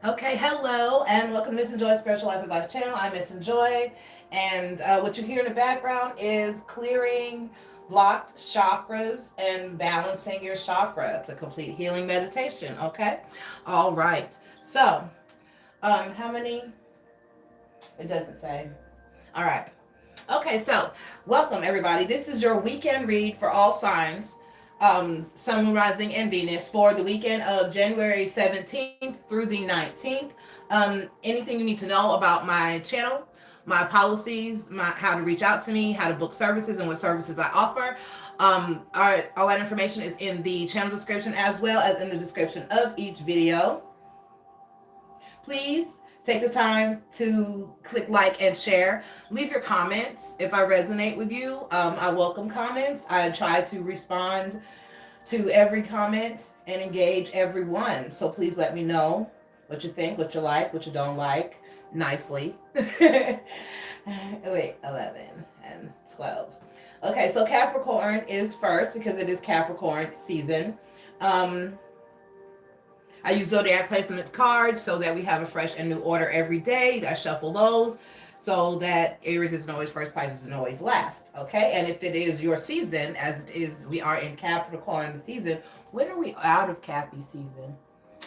Okay, hello, and welcome to MissNJoy Spiritual Life Advice Channel. I'm MissNJoy, and what you hear in the background is clearing blocked chakras and balancing your chakra. It's a complete healing meditation, okay? All right. So, how many? It doesn't say. All right. Okay, so welcome everybody. This is your weekend read for all signs, Sun, Moon, Rising, and Venus for the weekend of January 17th through the 19th. Anything you need to know about my channel, my policies, how to reach out to me, how to book services, and what services I offer. All that information is in the channel description as well as in the description of each video. Please take the time to click like and share. Leave your comments if I resonate with you. I welcome comments. I try to respond to every comment and engage everyone. So please let me know what you think, what you like, what you don't like, nicely. Wait, 11 and 12. Okay, so Capricorn is first because it is Capricorn season. I use zodiac placement cards so that we have a fresh and new order every day. I shuffle those so that Aries isn't always first, Pisces isn't always last. Okay, and if it is your season, as it is, we are in Capricorn season. When are we out of Cappy season?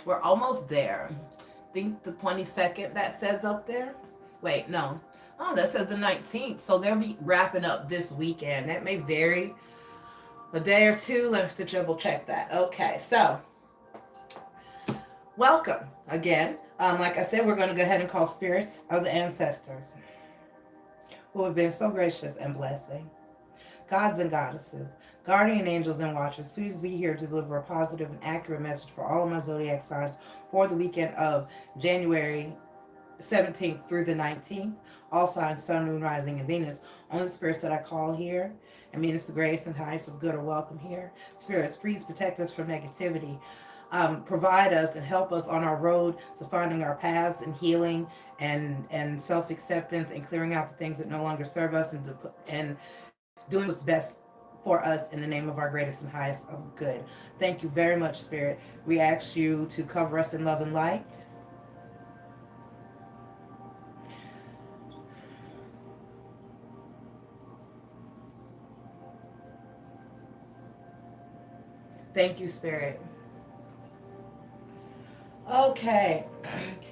We're almost there. I think the 22nd that says up there. Wait, no. Oh, that says the 19th. So they'll be wrapping up this weekend. That may vary a day or two. Let's double check that. Okay, so welcome again. Like I said, we're going to go ahead and call spirits of the ancestors who have been so gracious and blessing. Gods and goddesses, guardian angels and watchers, please be here to deliver a positive and accurate message for all of my zodiac signs for the weekend of January 17th through the 19th. All signs, Sun, Moon, Rising, and Venus. Only spirits that I call here, and mean it's the greatest and highest of good, are welcome here. Spirits, please protect us from negativity. Provide us and help us on our road to finding our paths and healing and self-acceptance and clearing out the things that no longer serve us and doing what's best for us in the name of our greatest and highest of good. Thank you very much, Spirit. We ask you to cover us in love and light. Thank you, Spirit. Okay.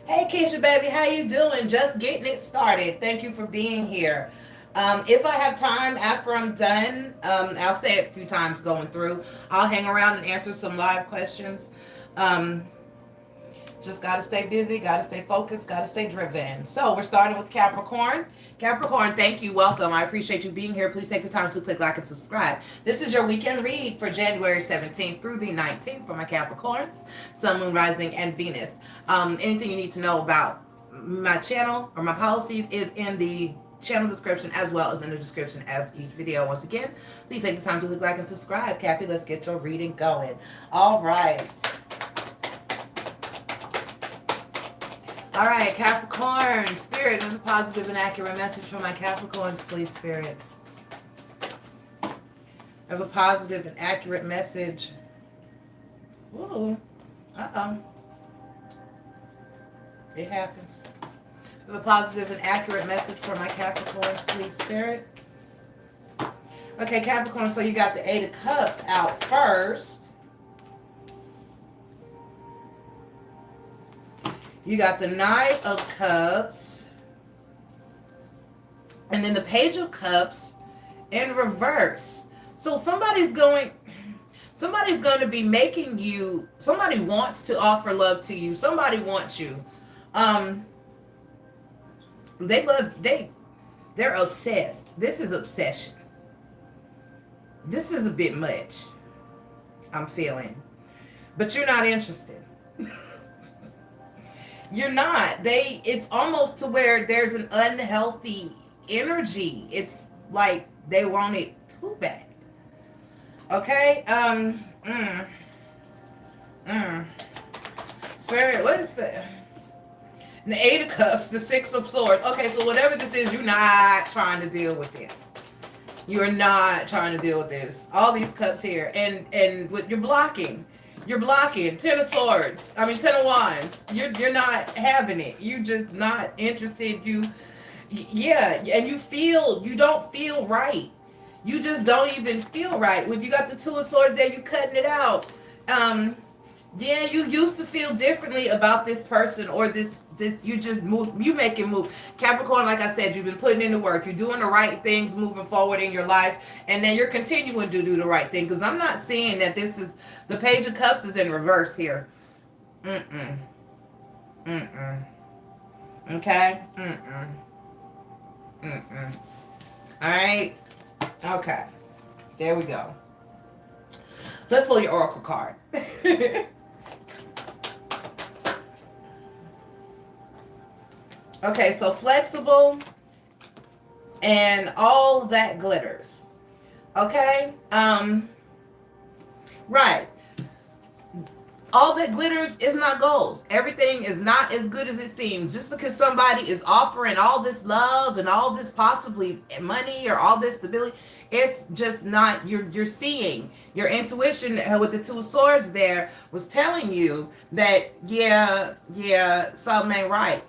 Hey, Keisha, baby, how you doing? Just getting it started. Thank you for being here. If I have time after I'm done, I'll stay a few times going through. I'll hang around and answer some live questions. Just got to stay busy, got to stay focused, got to stay driven. So we're starting with Capricorn. Capricorn, thank you. Welcome. I appreciate you being here. Please take the time to click like and subscribe. This is your weekend read for January 17th through the 19th for my Capricorns, Sun, Moon, Rising, and Venus. Anything you need to know about my channel or my policies is in the channel description as well as in the description of each video. Once again, please take the time to click like and subscribe. Cappy, let's get your reading going. All right. All right, Capricorn, Spirit, there's a positive and accurate message for my Capricorns, please, Spirit. I have a positive and accurate message. Ooh, uh-oh. It happens. I have a positive and accurate message for my Capricorns, please, Spirit. Okay, Capricorn, so you got the 8 of Cups out first. You got the 9 of Cups. And then the Page of Cups in reverse. So somebody's going to be making you, somebody wants to offer love to you. Somebody wants you. They're obsessed. This is obsession. This is a bit much, I'm feeling. But you're not interested. You're not. It's almost to where there's an unhealthy energy. It's like they want it too bad. Okay? Spirit, what is the 8 of Cups, the 6 of Swords. Okay, so whatever this is, you're not trying to deal with this. You're not trying to deal with this. All these cups here. And what you're blocking. You're blocking. 10 of swords. I mean, 10 of wands. You're not having it. You just not interested. Yeah, and you don't feel right. You just don't even feel right. When you got the 2 of swords there, you cutting it out. Yeah, you used to feel differently about this person or this you just move, you make it move. Capricorn, like I said, you've been putting in the work. You're doing the right things, moving forward in your life, and then you're continuing to do the right thing. Because I'm not seeing that this is the Page of Cups is in reverse here. Mm-mm. Mm-mm. Okay? Mm-mm. Mm-mm. All right? Okay. There we go. Let's pull your Oracle card. Okay, so flexible and all that glitters. Okay? Right. All that glitters is not gold. Everything is not as good as it seems. Just because somebody is offering all this love and all this possibly money or all this stability, it's just not. You're seeing your intuition with the 2 of swords there was telling you that something ain't right.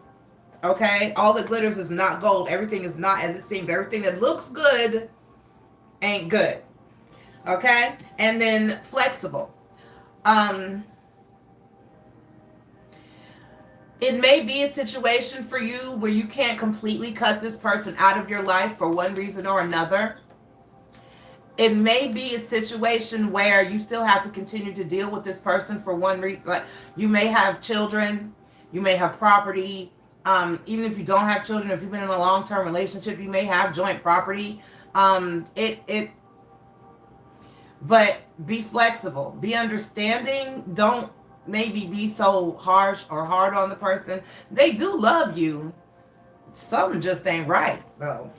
Okay, all that glitters is not gold. Everything is not as it seems. Everything that looks good ain't good. Okay, and then flexible. It may be a situation for you where you can't completely cut this person out of your life for one reason or another. It may be a situation where you still have to continue to deal with this person for one reason. Like you may have children, you may have property. Even if you don't have children, if you've been in a long-term relationship, you may have joint property. But be flexible, be understanding. Don't maybe be so harsh or hard on the person. They do love you. Something just ain't right, though.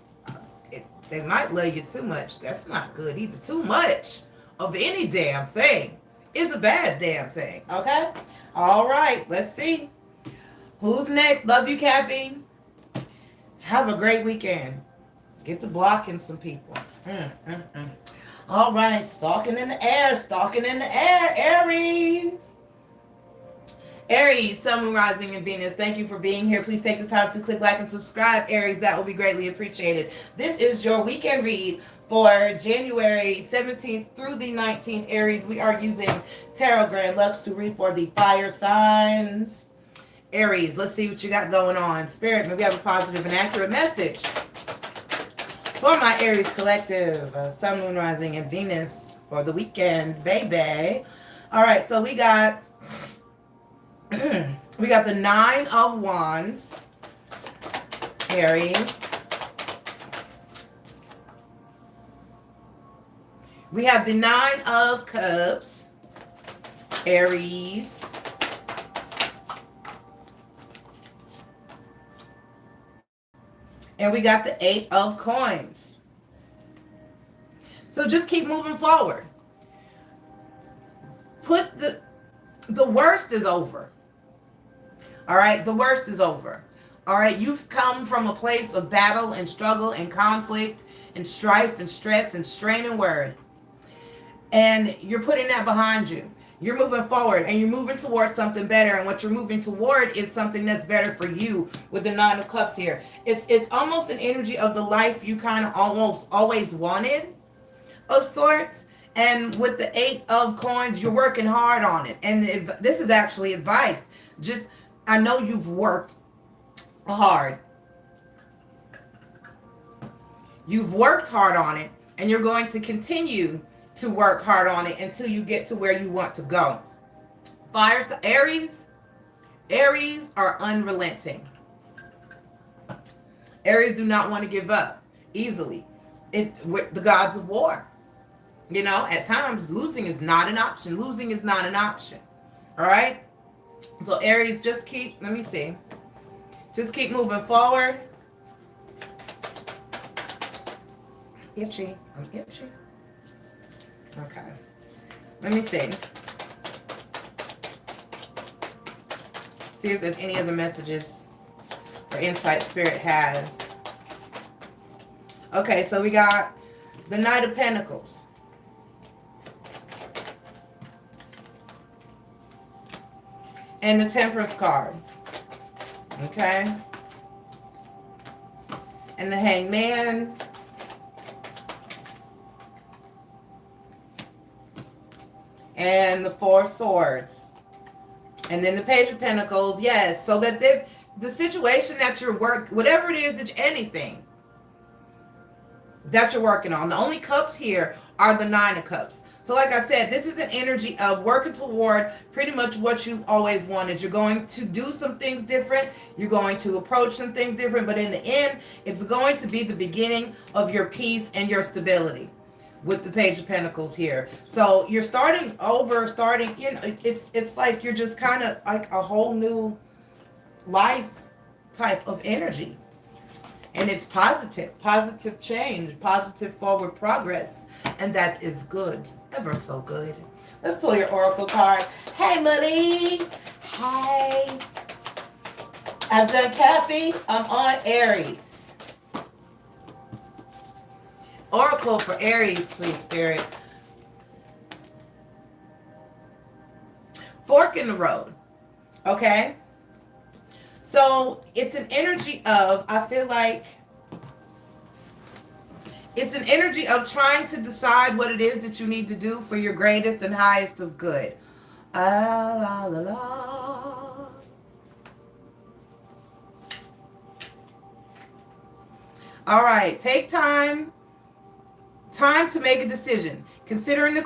They might love you too much. That's not good either. Too much of any damn thing is a bad damn thing. Okay? All right. Let's see. Who's next? Love you, Cappy. Have a great weekend. Get to blocking some people. All right. Stalking in the air. Stalking in the air. Aries. Aries, Sun, Moon, Rising, and Venus. Thank you for being here. Please take the time to click like and subscribe, Aries. That will be greatly appreciated. This is your weekend read for January 17th through the 19th, Aries. We are using Tarot Grand Lux to read for the fire signs. Aries, let's see what you got going on. Spirit, maybe have a positive and accurate message for my Aries collective. Sun, Moon, Rising, and Venus for the weekend, baby. All right, so we got the 9 of Wands, Aries. We have the 9 of Cups, Aries. And we got the 8 of Coins. So just keep moving forward. The worst is over. All right, the worst is over. All right, you've come from a place of battle and struggle and conflict and strife and stress and strain and worry. And you're putting that behind you. You're moving forward and you're moving towards something better. And what you're moving toward is something that's better for you with the 9 of Cups here. It's almost an energy of the life you kind of almost always wanted of sorts. And with the 8 of Coins, you're working hard on it. And if, this is actually advice. Just, I know you've worked hard. You've worked hard on it, and you're going to continue to work hard on it until you get to where you want to go. Fire, Aries are unrelenting. Aries do not want to give up easily. With the gods of war. You know, at times losing is not an option. Losing is not an option. All right? So Aries, just keep, let me see. Just keep moving forward. Itchy. I'm itchy. Okay. Let me see. See if there's any other messages or insight Spirit has. Okay, so we got the Knight of Pentacles. and the Temperance card. Okay. And the Hangman. And the Four Swords. And then the Page of Pentacles. Yes. So that the situation that you're whatever it is, anything that you're working on. The only cups here are the Nine of Cups. So like I said, this is an energy of working toward pretty much what you've always wanted. You're going to do some things different. You're going to approach some things different. But in the end, it's going to be the beginning of your peace and your stability with the Page of Pentacles here. So you're starting over, you know, it's like you're just kind of like a whole new life type of energy. And it's positive change, positive forward progress. And that is good, ever so good. Let's pull your oracle card. Hey, Marie. Hi. I've done Cappy. I'm on Aries. Oracle for Aries, please, Spirit. Fork in the road. Okay? So it's an energy of, I feel like, it's an energy of trying to decide what it is that you need to do for your greatest and highest of good. Ah, la, la, la. All right, take time to make a decision, considering the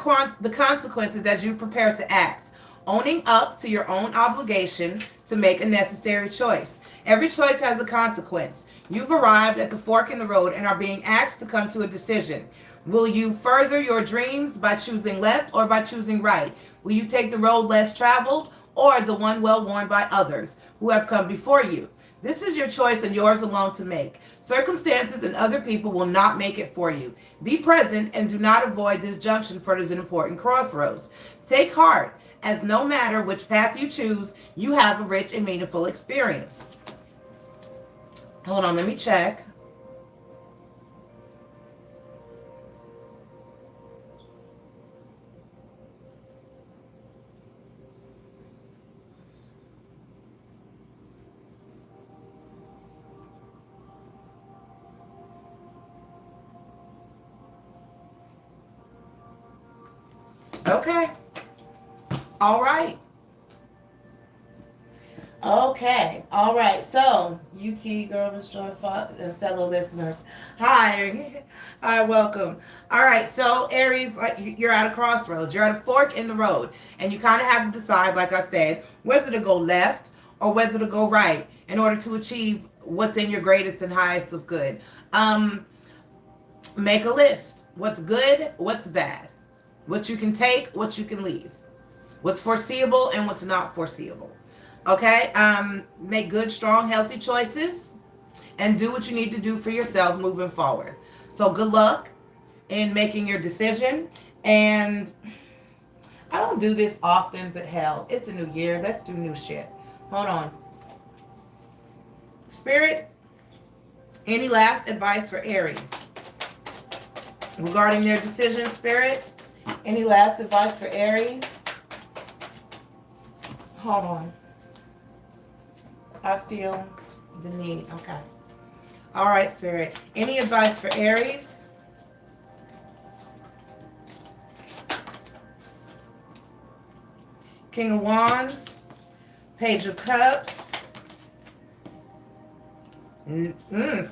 consequences as you prepare to act, owning up to your own obligation to make a necessary choice. Every choice has a consequence. You've arrived at the fork in the road and are being asked to come to a decision. Will you further your dreams by choosing left or by choosing right? Will you take the road less traveled or the one well worn by others who have come before you? This is your choice and yours alone to make. Circumstances and other people will not make it for you. Be present and do not avoid this junction, for it is an important crossroads. Take heart, as no matter which path you choose, you have a rich and meaningful experience. Hold on, let me check. Okay. All right. Okay. All right. So, UT Girl MissNJoy and fellow listeners. Hi. Hi, welcome. All right. So, Aries, like you're at a crossroads. You're at a fork in the road. And you kind of have to decide, like I said, whether to go left or whether to go right in order to achieve what's in your greatest and highest of good. Make a list. What's good, what's bad. What you can take, what you can leave. What's foreseeable and what's not foreseeable. Okay? Make good, strong, healthy choices and do what you need to do for yourself moving forward. So good luck in making your decision. And I don't do this often, but hell, it's a new year. Let's do new shit. Hold on. Spirit, any last advice for Aries regarding their decision, Spirit? Any last advice for Aries? Hold on. I feel the need. Okay. All right, Spirit. Any advice for Aries? King of Wands. Page of Cups.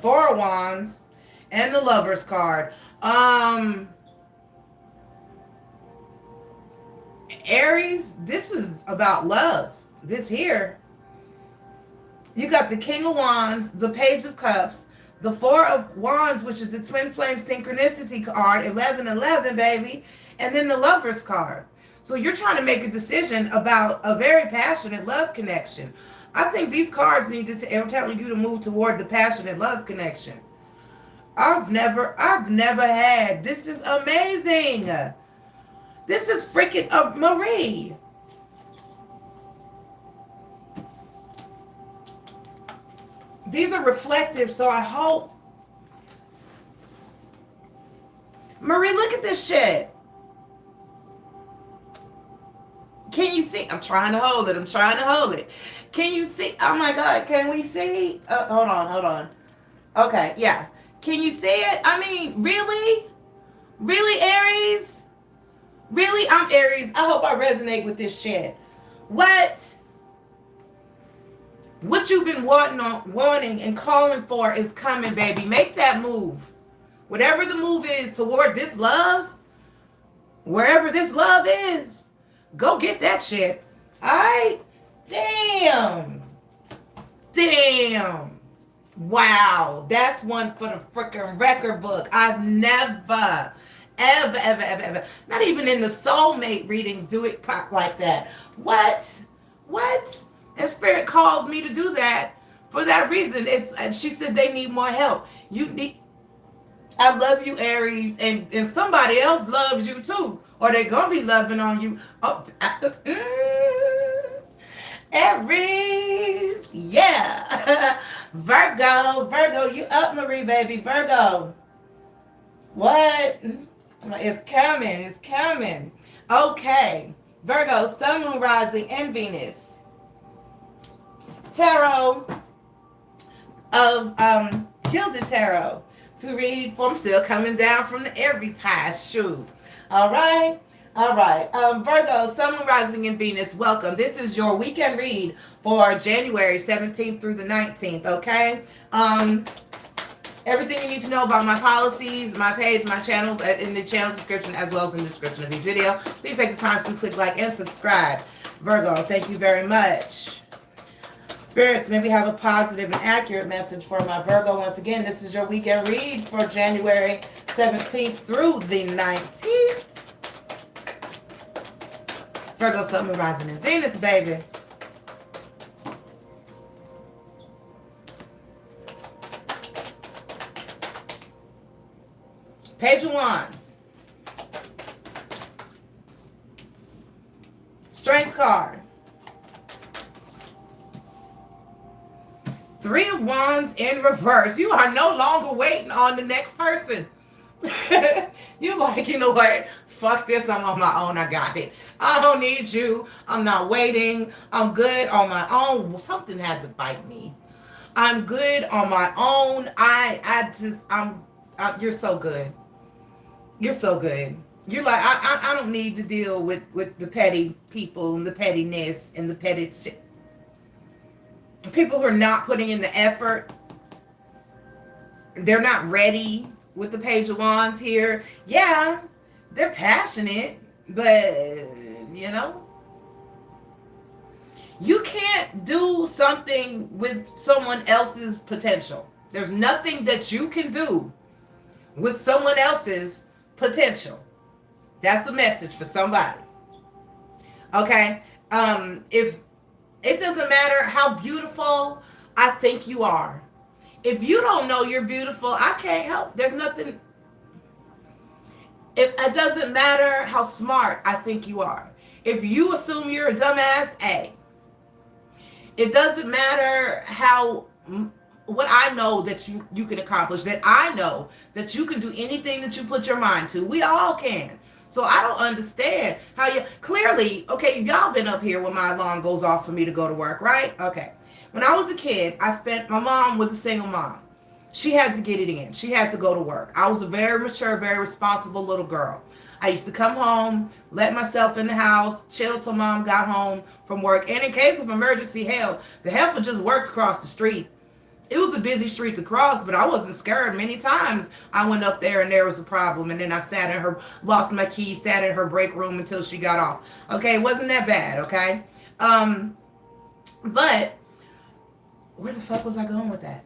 Four of Wands. And the Lover's card. Aries, this is about love. This here. You got the King of Wands, the Page of Cups, the Four of Wands, which is the Twin Flame Synchronicity card, 1111, baby, and then the Lover's card. So you're trying to make a decision about a very passionate love connection. I think these cards need to tell you to move toward the passionate love connection. I've never had. This is amazing. This is freaking Marie. These are reflective, so I hope. Marie, look at this shit. Can you see? I'm trying to hold it. I'm trying to hold it. Can you see? Oh my God. Can we see? Hold on. Hold on. Okay. Yeah. Can you see it? I mean, really? Really, Aries? Really? I'm Aries. I hope I resonate with this shit. What you've been wanting and calling for is coming, baby. Make that move. Whatever the move is toward this love, wherever this love is, go get that shit. All right? Damn. Wow. That's one for the freaking record book. I've never, ever, not even in the soulmate readings do it pop like that. What? And Spirit called me to do that for that reason. And she said they need more help. I love you, Aries, and somebody else loves you too, or they're gonna be loving on you. Aries, yeah. Virgo, you up, Marie, baby. Virgo, what? It's coming. Okay, Virgo, Sun, Moon, Rising, and Venus. Tarot of Gilded Tarot to read for. I'm still coming down from the Aries high shoe. All right. Virgo, Sun, Moon, Rising, and Venus, welcome. This is your weekend read for January 17th through the 19th, okay? Everything you need to know about my policies, my page, my channels in the channel description, as well as in the description of each video. Please take the time to click like and subscribe. Virgo, thank you very much. Spirits, maybe have a positive and accurate message for my Virgo. Once again, this is your weekend read for January 17th through the 19th. Virgo, Sun, Moon, Rising, and Venus, baby. Page of Wands. Strength card. Three of Wands in reverse. You are no longer waiting on the next person. You're like, you know what? Fuck this. I'm on my own. I got it. I don't need you. I'm not waiting. I'm good on my own. Something had to bite me. I'm good on my own. You're so good. You're so good. You're like, I don't need to deal with the petty people and the pettiness and the petty shit. People who are not putting in the effort, they're not ready with the Page of Wands here. Yeah, they're passionate, but, you know, you can't do something with someone else's potential. There's nothing that you can do with someone else's potential. That's the message for somebody. Okay? If it doesn't matter how beautiful I think you are. If you don't know you're beautiful, I can't help. There's nothing. It doesn't matter how smart I think you are. If you assume you're a dumbass, A. It doesn't matter what I know that you can accomplish, that I know that you can do anything that you put your mind to. We all can. So I don't understand how you, clearly, okay, y'all been up here when my alarm goes off for me to go to work, right? Okay. When I was a kid, my mom was a single mom. She had to get it in. She had to go to work. I was a very mature, very responsible little girl. I used to come home, let myself in the house, chill till mom got home from work. And in case of emergency, hell, the heifer just worked across the street. It was a busy street to cross, but I wasn't scared. Many times I went up there and there was a problem. And then I lost my keys, sat in her break room until she got off. Okay, it wasn't that bad, okay? But where the fuck was I going with that?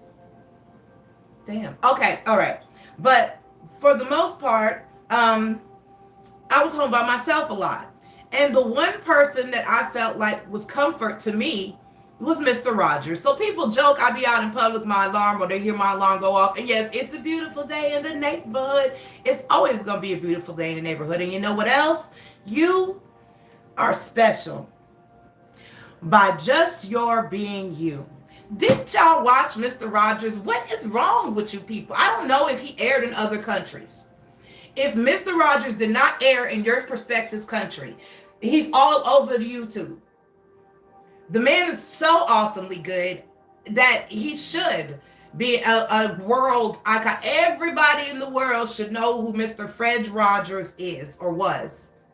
Damn. Okay, all right. But for the most part, I was home by myself a lot. And the one person that I felt like was comfort to me was Mr. Rogers. So people joke I'd be out in public with my alarm, or they hear my alarm go off. And yes, it's a beautiful day in the neighborhood. It's always going to be a beautiful day in the neighborhood. And you know what else? You are special by just your being you. Didn't y'all watch Mr. Rogers? What is wrong with you people? I don't know if he aired in other countries. If Mr. Rogers did not air in your prospective country, He's all over the YouTube. The man is so awesomely good that he should be a world icon. Everybody in the world should know who Mr. Fred Rogers is, or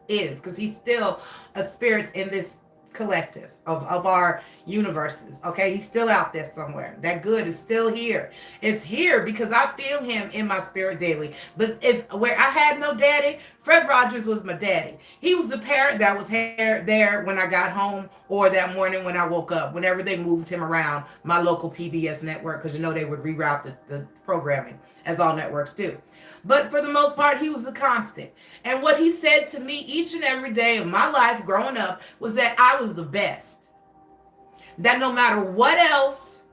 is, because he's still a spirit in this collective of our universes. Okay, he's still out there somewhere. That good is still here. It's here because I feel him in my spirit daily. But if where I had no daddy, Fred Rogers was my daddy. He was the parent that was there when I got home, or that morning when I woke up, whenever they moved him around my local PBS network, because you know they would reroute the programming, as all networks do. But for the most part, he was the constant. And what he said to me each and every day of my life growing up was that I was the best. That no matter what else,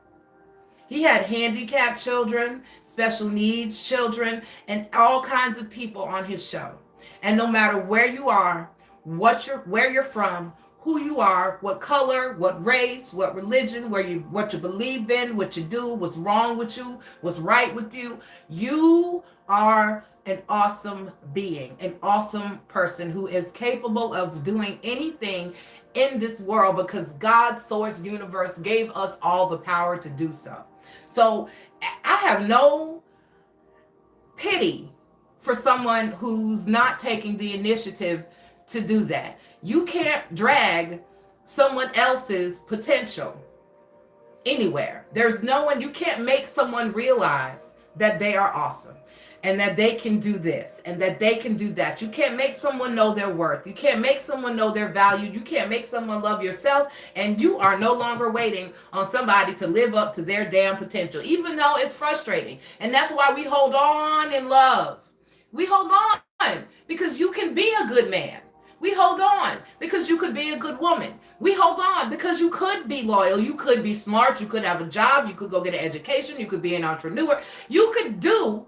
he had handicapped children, special needs children, and all kinds of people on his show. And no matter where you are, where you're from, who you are, what color, what race, what religion, what you believe in, what you do, what's wrong with you, what's right with you, you are an awesome being, an awesome person who is capable of doing anything in this world, because God's source universe gave us all the power to do so. So I have no pity for someone who's not taking the initiative to do that. You can't drag someone else's potential anywhere. There's no one, you can't make someone realize that they are awesome and that they can do this and that they can do that. You can't make someone know their worth. You can't make someone know their value. You can't make someone love yourself, and you are no longer waiting on somebody to live up to their damn potential, even though it's frustrating. And that's why we hold on in love. We hold on because you can be a good man. We hold on because you could be a good woman. We hold on because you could be loyal. You could be smart. You could have a job. You could go get an education. You could be an entrepreneur. You could do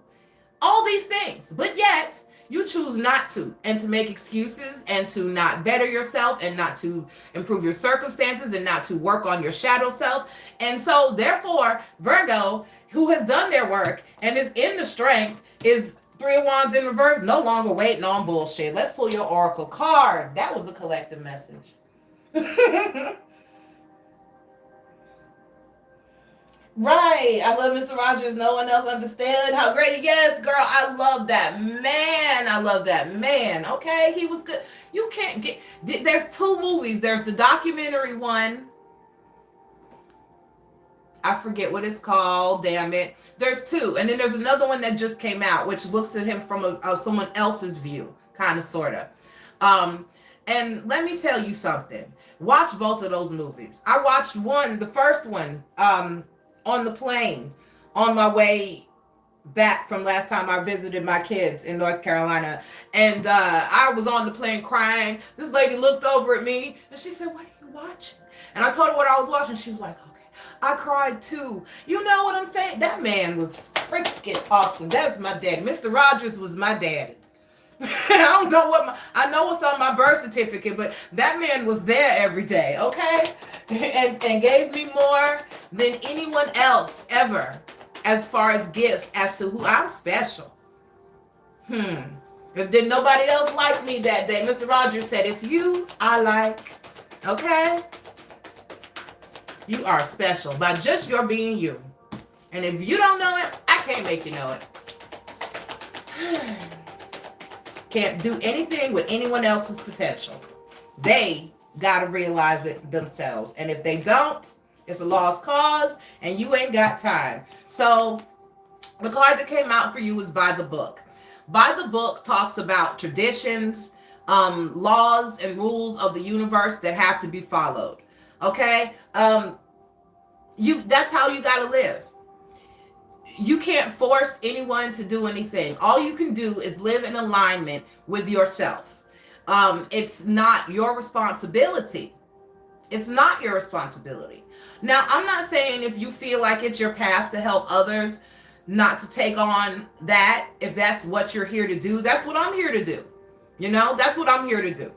all these things, but yet you choose not to, and to make excuses, and to not better yourself, and not to improve your circumstances, and not to work on your shadow self. And so therefore, Virgo, who has done their work and is in the strength, is Three of Wands in reverse, no longer waiting on bullshit. Let's pull your oracle card. That was a collective message. Right. I love Mr. Rogers. No one else understood how great. Yes, girl. I love that man. I love that man. Okay. He was good. You can't get, there's two movies. There's the documentary one. I forget what it's called. Damn it. There's two. And then there's another one that just came out, which looks at him from someone else's view, kind of, sort of. And let me tell you something. Watch both of those movies. I watched the first one, on the plane on my way back from last time I visited my kids in North Carolina. And I was on the plane crying. This lady looked over at me and she said, "What are you watching?" And I told her what I was watching. She was like, "Okay." I cried too. You know what I'm saying? That man was freaking awesome. That's my daddy. Mr. Rogers was my daddy. I don't know I know what's on my birth certificate, but that man was there every day, okay? And gave me more than anyone else ever, as far as gifts, as to who I'm special. If did nobody else like me that day, Mr. Rogers said, "It's you I like." Okay? You are special by just your being you. And if you don't know it, I can't make you know it. Can't do anything with anyone else's potential. They got to realize it themselves. And if they don't, it's a lost cause and you ain't got time. So the card that came out for you is By the Book. By the Book talks about traditions, laws and rules of the universe that have to be followed. Okay? That's how you got to live. You can't force anyone to do anything. All you can do is live in alignment with yourself. It's not your responsibility. It's not your responsibility. Now, I'm not saying if you feel like it's your path to help others not to take on that, if that's what you're here to do, that's what I'm here to do. You know, that's what I'm here to do.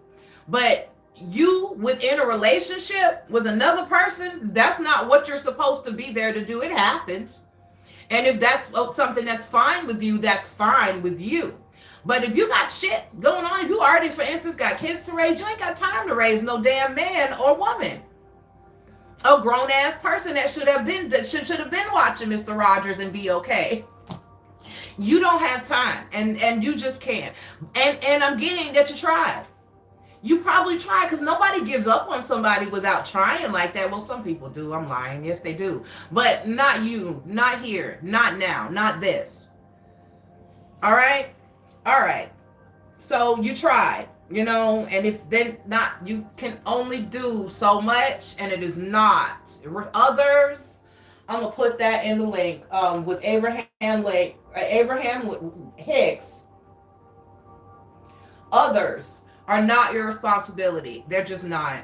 But you within a relationship with another person, that's not what you're supposed to be there to do. It happens. And if that's something that's fine with you, that's fine with you. But if you got shit going on, if you already, for instance, got kids to raise, you ain't got time to raise no damn man or woman. A grown ass person that should have been watching Mr. Rogers and be okay. You don't have time, and you just can't. And I'm getting that you tried. You probably tried, because nobody gives up on somebody without trying like that. Well, some people do. I'm lying. Yes, they do. But not you. Not here. Not now. Not this. All right? All right. So you tried, you know, and if then not, you can only do so much, and it is not. Others, I'm going to put that in the link with Abraham Hicks. Others are not your responsibility. They're just not.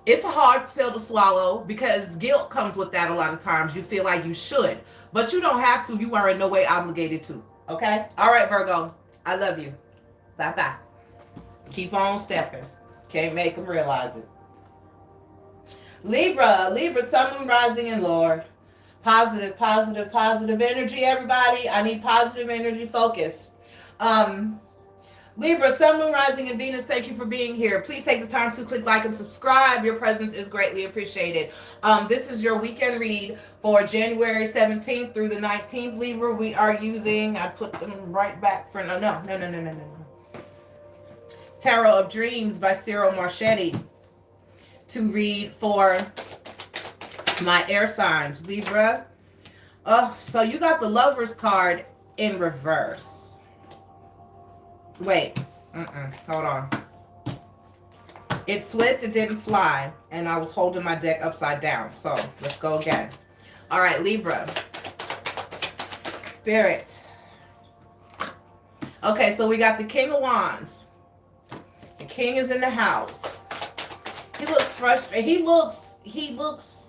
It's a hard pill to swallow, because guilt comes with that a lot of times. You feel like you should, but you don't have to. You are in no way obligated to. Okay? All right, Virgo. I love you. Bye-bye. Keep on stepping. Can't make them realize it. Libra, sun, moon, rising, and Lord. Positive energy, everybody. I need positive energy focus. Libra, sun, moon, rising, and Venus, thank you for being here. Please take the time to click like and subscribe. Your presence is greatly appreciated. This is your weekend read for January 17th through the 19th, Libra. We are using, I put them right back for, no. Tarot of Dreams by Cyril Marchetti to read for my air signs, Libra. So you got the Lover's card in reverse. Wait, hold on. It flipped, it didn't fly, and I was holding my deck upside down. So let's go again. All right, Libra. Spirit. Okay, so we got the King of Wands. The King is in the house. He looks frustrated. He looks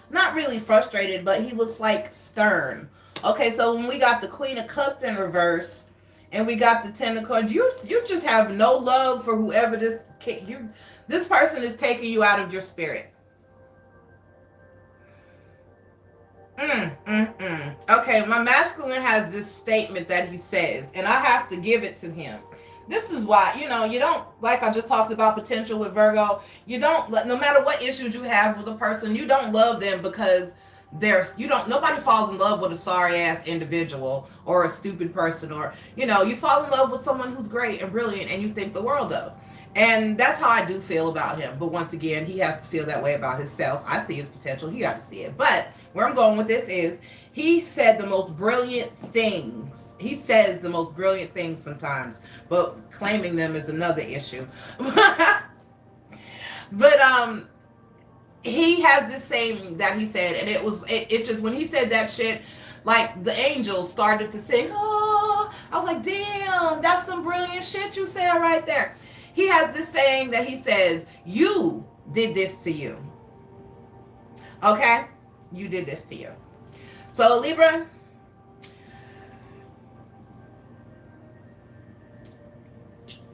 not really frustrated, but he looks like stern. Okay, so when we got the Queen of Cups in reverse, and we got the Ten of Cups, you just have no love for whoever this person is taking you out of your spirit. Okay, my masculine has this statement that he says, and I have to give it to him. This is why, you don't, like I just talked about potential with Virgo, you don't, no matter what issues you have with a person, you don't love them because nobody falls in love with a sorry ass individual or a stupid person, or, you fall in love with someone who's great and brilliant and you think the world of. And that's how I do feel about him. But once again, he has to feel that way about himself. I see his potential. He got to see it. But where I'm going with this is, he said the most brilliant things. He says the most brilliant things sometimes, but claiming them is another issue. But he has this saying that he said, and it just, when he said that shit, like the angels started to sing. Oh, I was like, damn, that's some brilliant shit you said right there. He has this saying that he says, you did this to you. Okay? You did this to you. So Libra,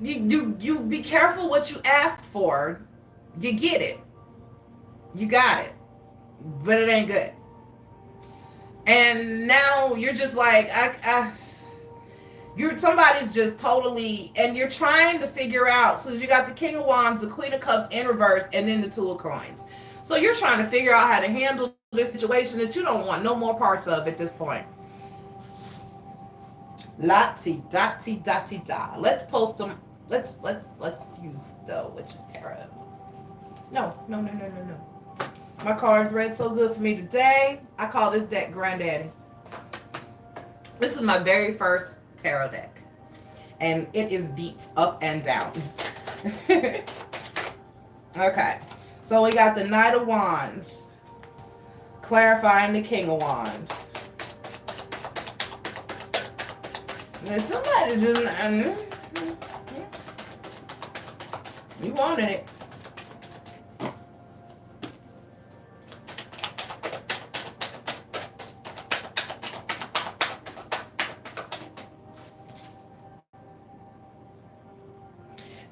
you be careful what you ask for. You get it. You got it. But it ain't good. And now you're just like, somebody's just totally, and you're trying to figure out, so you got the King of Wands, the Queen of Cups in reverse, and then the Two of Coins. So you're trying to figure out how to handle this situation that you don't want no more parts of at this point. La-ti-da-ti-da-ti-da. Let's post them. Let's use though, which is tarot. No. My cards read so good for me today. I call this deck Granddaddy. This is my very first tarot deck, and it is beat up and down. Okay, so we got the Knight of Wands clarifying the King of Wands. Now somebody just you wanted it.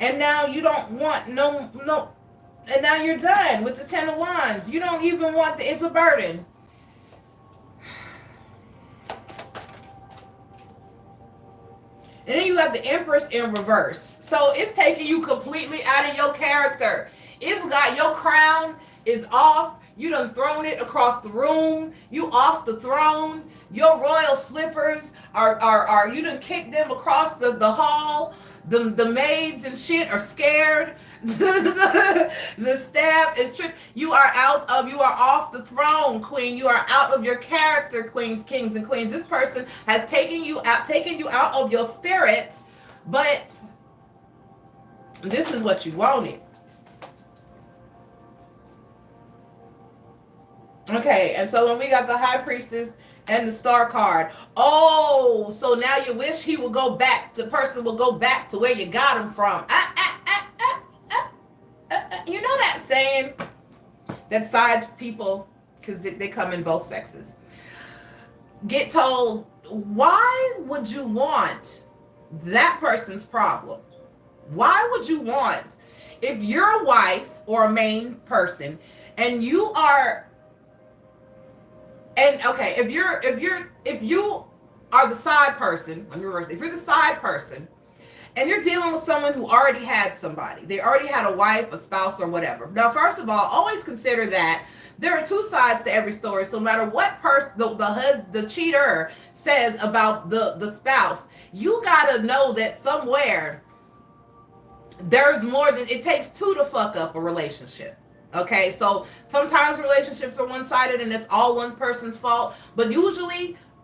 And now you don't want no, and now you're done with the Ten of Wands. You don't even want it's a burden. And then you got the Empress in reverse. So it's taking you completely out of your character. It's got your crown is off. You done thrown it across the room. You off the throne. Your royal slippers are you done kicked them across the hall. The maids and shit are scared. The staff is tripped. You are off the throne, queen. You are out of your character, queens, kings, and queens. This person has taken you out of your spirit, but this is what you wanted. Okay, and so when we got the High Priestess and the Star card, oh, so now you wish he would go back, the person will go back to where you got him from. You know that saying that side people, because they come in both sexes, get told, why would you want that person's problem? Why would you want, if you're a wife or a main person and you are, and okay, if you are the side person, let me reverse, if you're the side person and you're dealing with someone who already had somebody, they already had a wife, a spouse, or whatever. Now, first of all, always consider that there are two sides to every story. So no matter what person the cheater says about the spouse, you gotta know that somewhere there's more than it takes two to fuck up a relationship. Okay, so sometimes relationships are one-sided and it's all one person's fault, but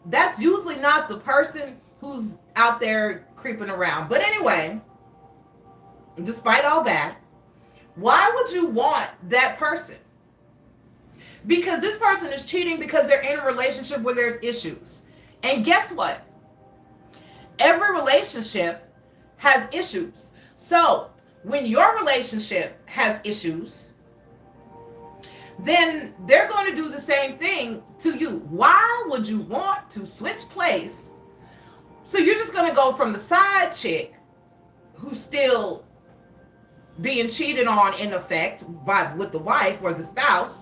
that's usually not the person who's out there creeping around. But anyway, despite all that, why would you want that person? Because this person is cheating because they're in a relationship where there's issues. And guess what? Every relationship has issues. So when your relationship has issues, then they're going to do the same thing to you. Why would you want to switch place? So you're just going to go from the side chick who's still being cheated on in effect with the wife or the spouse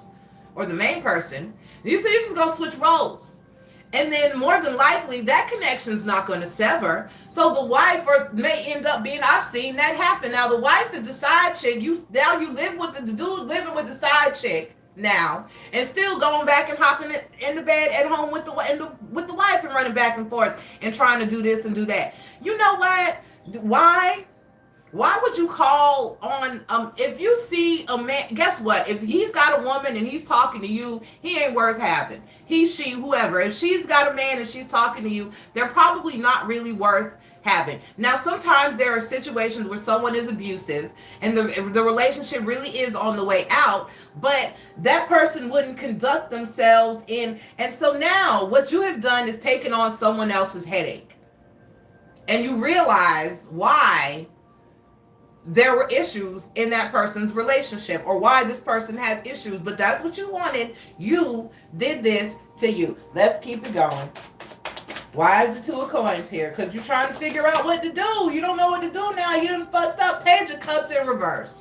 or the main person. You're just going to switch roles. And then more than likely that connection's not going to sever. So the wife may end up being, I've seen that happen. Now the wife is the side chick. Now you live with the dude living with the side chick now, and still going back and hopping in the bed at home with the wife and running back and forth and trying to do this and do that. You know what? Why would you call on if you see a man? Guess what? If he's got a woman and he's talking to you, he ain't worth having. He, she, whoever. If she's got a man and she's talking to you, they're probably not really worth having. Now, sometimes there are situations where someone is abusive and the relationship really is on the way out, but that person wouldn't conduct themselves in. And so now what you have done is taken on someone else's headache. And you realize why there were issues in that person's relationship or why this person has issues, but that's what you wanted. You did this to you. Let's keep it going. Why is the Two of Coins here? Because you're trying to figure out what to do. You don't know what to do now. You done fucked up. Page of Cups in reverse.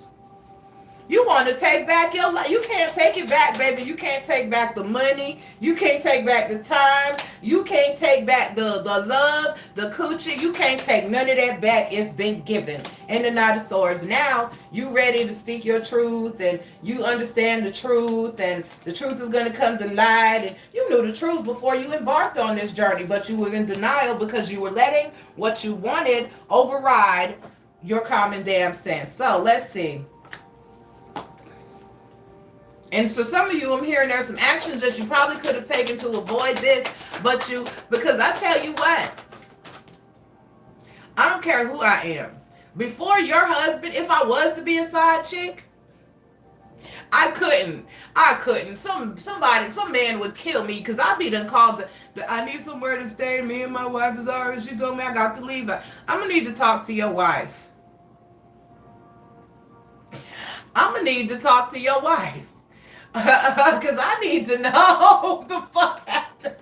You want to take back your life. You can't take it back, baby. You can't take back the money. You can't take back the time. You can't take back the love, the coochie. You can't take none of that back. It's been given. And the Knight of Swords. Now you ready to speak your truth and you understand the truth and the truth is going to come to light. And you knew the truth before you embarked on this journey, but you were in denial because you were letting what you wanted override your common damn sense. So let's see. And for some of you, I'm hearing there's some actions that you probably could have taken to avoid this, because I tell you what, I don't care who I am. Before your husband, if I was to be a side chick, I couldn't. Some man would kill me because I'd be done called I need somewhere to stay. Me and my wife is already, she told me I got to leave her. I'm going to need to talk to your wife. I'm going to need to talk to your wife. Because I need to know the fuck happened.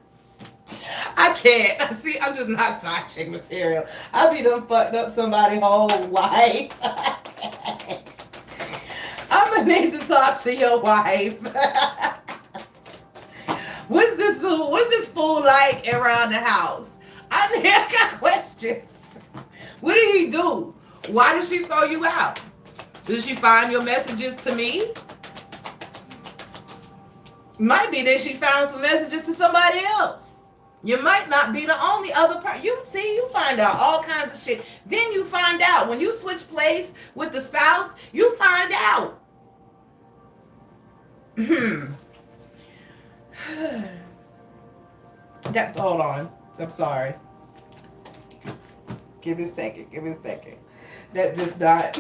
I can't. See, I'm just not side chick material. I be done fucked up somebody's whole life. I'm going to need to talk to your wife. What's this fool like around the house? I got questions. What did he do? Why did she throw you out? Did she find your messages to me? Might be that she found some messages to somebody else. You might not be the only other person. You see, you find out all kinds of shit. Then you find out when you switch place with the spouse, you find out. Hold on. I'm sorry. Give me a second. That just not.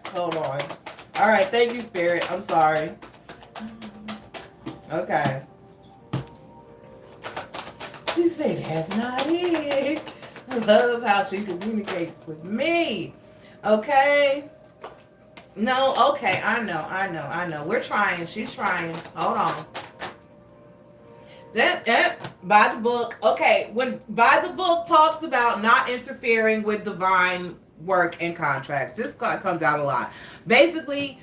Hold on. All right. Thank you, Spirit. I'm sorry. Okay. She said, that's not it. I love how she communicates with me. Okay. No, okay. I know. We're trying. She's trying. Hold on. By the book. Okay. When by the book talks about not interfering with divine work and contracts. This comes out a lot. Basically,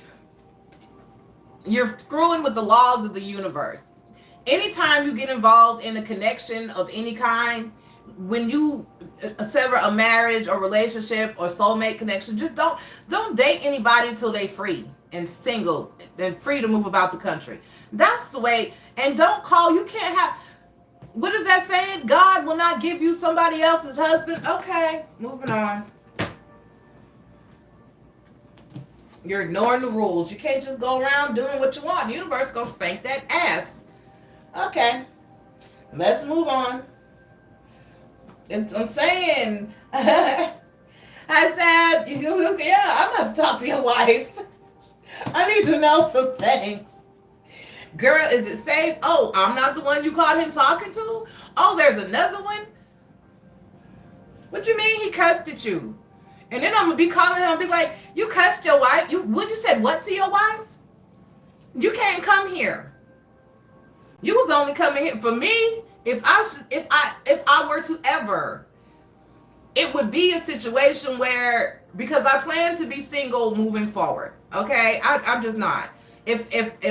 you're screwing with the laws of the universe. Anytime you get involved in a connection of any kind, when you sever a marriage or relationship or soulmate connection, just don't date anybody until they free and single and free to move about the country. That's the way. And don't call. You can't have. What is that saying? God will not give you somebody else's husband. Okay, moving on. You're ignoring the rules. You can't just go around doing what you want. The universe gonna spank that ass. Okay, let's move on. I'm saying, I said, yeah, I'm going to talk to your wife. I need to know some things. Girl, is it safe? Oh, I'm not the one you caught him talking to? Oh, there's another one? What you mean he cussed at you? And then I'm going to be calling him and be like, you cussed your wife? You said what to your wife? You can't come here. You was only coming here for me. If I were to ever, it would be a situation where, because I plan to be single moving forward. Okay, I'm just not. If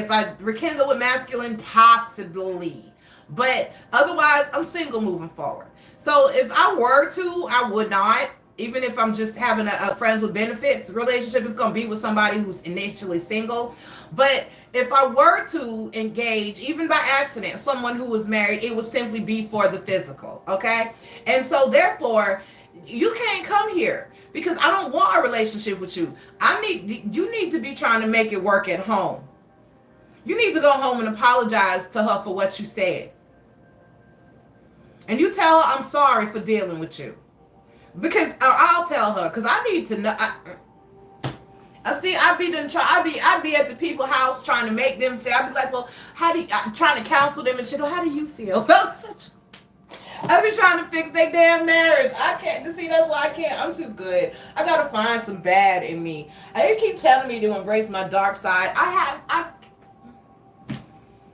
I rekindle with masculine, possibly, but otherwise I'm single moving forward. So if I were to, I would not. Even if I'm just having a friends with benefits relationship, it's going to be with somebody who's initially single. But if I were to engage, even by accident, someone who was married, it would simply be for the physical, okay? And so therefore, you can't come here because I don't want a relationship with you. You need to be trying to make it work at home. You need to go home and apologize to her for what you said. And you tell her, I'm sorry for dealing with you. Because I'll tell her, because I need to know. I see. I'd be at the people's house trying to make them say. I'd be like, well, I'm trying to counsel them and shit. Well, how do you feel? I'd be trying to fix their damn marriage. I can't. See, that's why I can't. I'm too good. I gotta find some bad in me. You keep telling me to embrace my dark side. I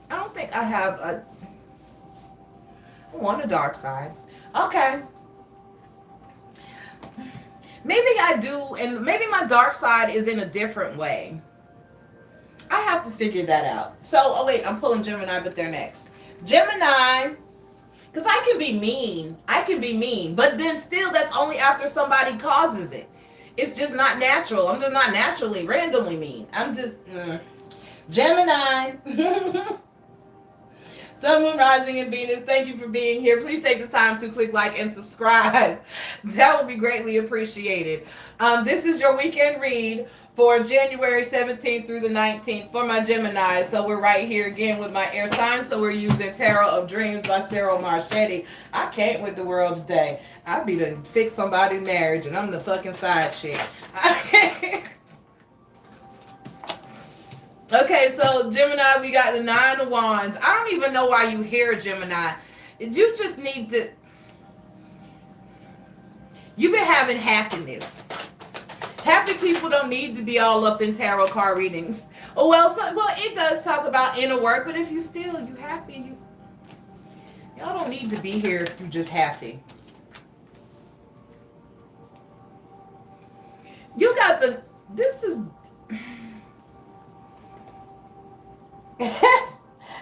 don't think I have I want a dark side. Okay. Maybe I do, and maybe my dark side is in a different way. I have to figure that out. So, oh wait, I'm pulling Gemini, but they're next. Gemini, because I can be mean. But then still, that's only after somebody causes it. It's just not natural. I'm just not naturally, randomly mean. I'm just, Gemini. Sun, Moon, Rising, and Venus, thank you for being here. Please take the time to click like and subscribe. That would be greatly appreciated. This is your weekend read for January 17th through the 19th for my Gemini. So we're right here again with my air sign. So we're using Tarot of Dreams by Sarah Marchetti. I can't with the world today. I be to fix somebody's marriage and I'm the fucking side chick. Okay, so Gemini, we got the 9 of Wands. I don't even know why you hear Gemini. You just need to... You've been having happiness. Happy people don't need to be all up in tarot card readings. Oh, well, it does talk about inner work, but if you happy, y'all don't need to be here if you're just happy. You got the... This is...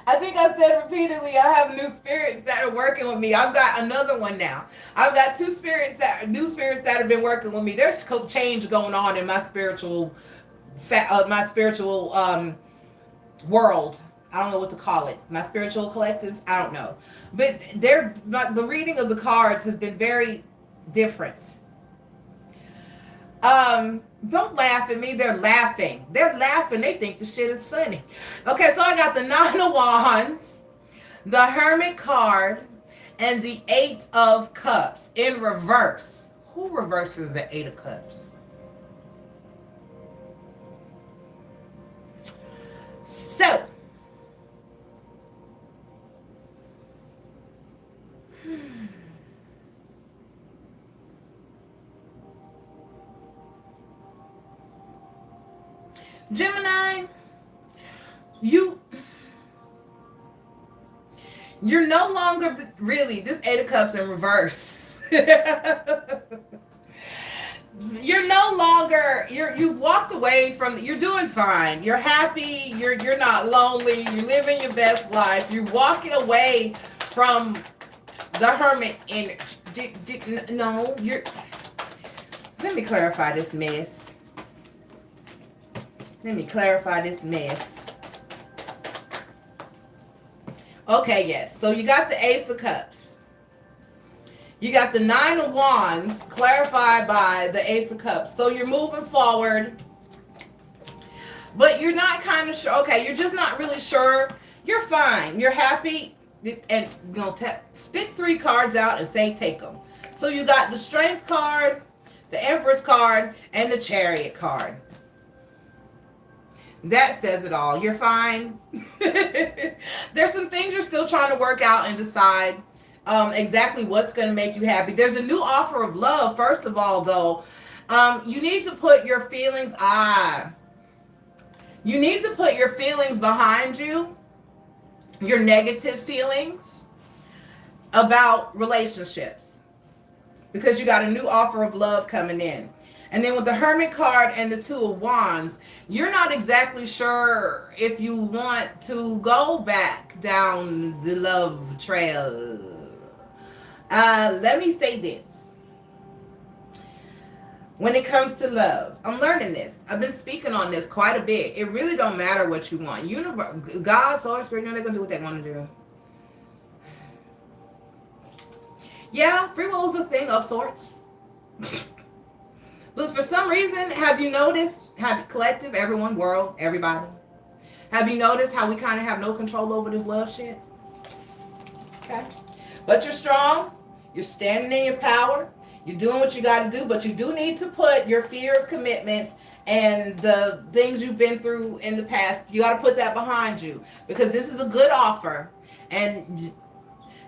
I think I said repeatedly, I have new spirits that are working with me. I've got another one now. I've got new spirits that have been working with me. There's change going on in my spiritual world. I don't know what to call it. My spiritual collective. I don't know, but the reading of the cards has been very different. Don't laugh at me. They're laughing. They think the shit is funny. Okay, so I got the 9 of Wands, the Hermit card, and the 8 of Cups in reverse. Who reverses the 8 of Cups? So, Gemini, you're no longer really this 8 of Cups in reverse. You're no longer, you've walked away from, you're doing fine. You're happy. You're not lonely. You're living your best life. You're walking away from the Hermit energy. No, let me clarify this mess. Okay, yes. So you got the Ace of Cups. You got the 9 of Wands clarified by the Ace of Cups. So you're moving forward, but you're not kind of sure. Okay, you're just not really sure. You're fine. You're happy. And spit 3 cards out and say take them. So you got the Strength card, the Empress card, and the Chariot card. That says it all. You're fine. There's some things you're still trying to work out and decide exactly what's going to make you happy. There's a new offer of love. First of all, though, you need to put your feelings. You need to put your feelings behind you. Your negative feelings about relationships, because you got a new offer of love coming in. And then with the Hermit card and the 2 of Wands, you're not exactly sure if you want to go back down the love trail. Let me say this. When it comes to love, I'm learning this. I've been speaking on this quite a bit. It really don't matter what you want. God, Source, Spirit, they're going to do what they want to do. Yeah, free will is a thing of sorts. But for some reason, have you noticed, collective, everyone, world, everybody, have you noticed how we kind of have no control over this love shit? Okay. But you're strong. You're standing in your power. You're doing what you got to do. But you do need to put your fear of commitment and the things you've been through in the past, you got to put that behind you. Because this is a good offer. And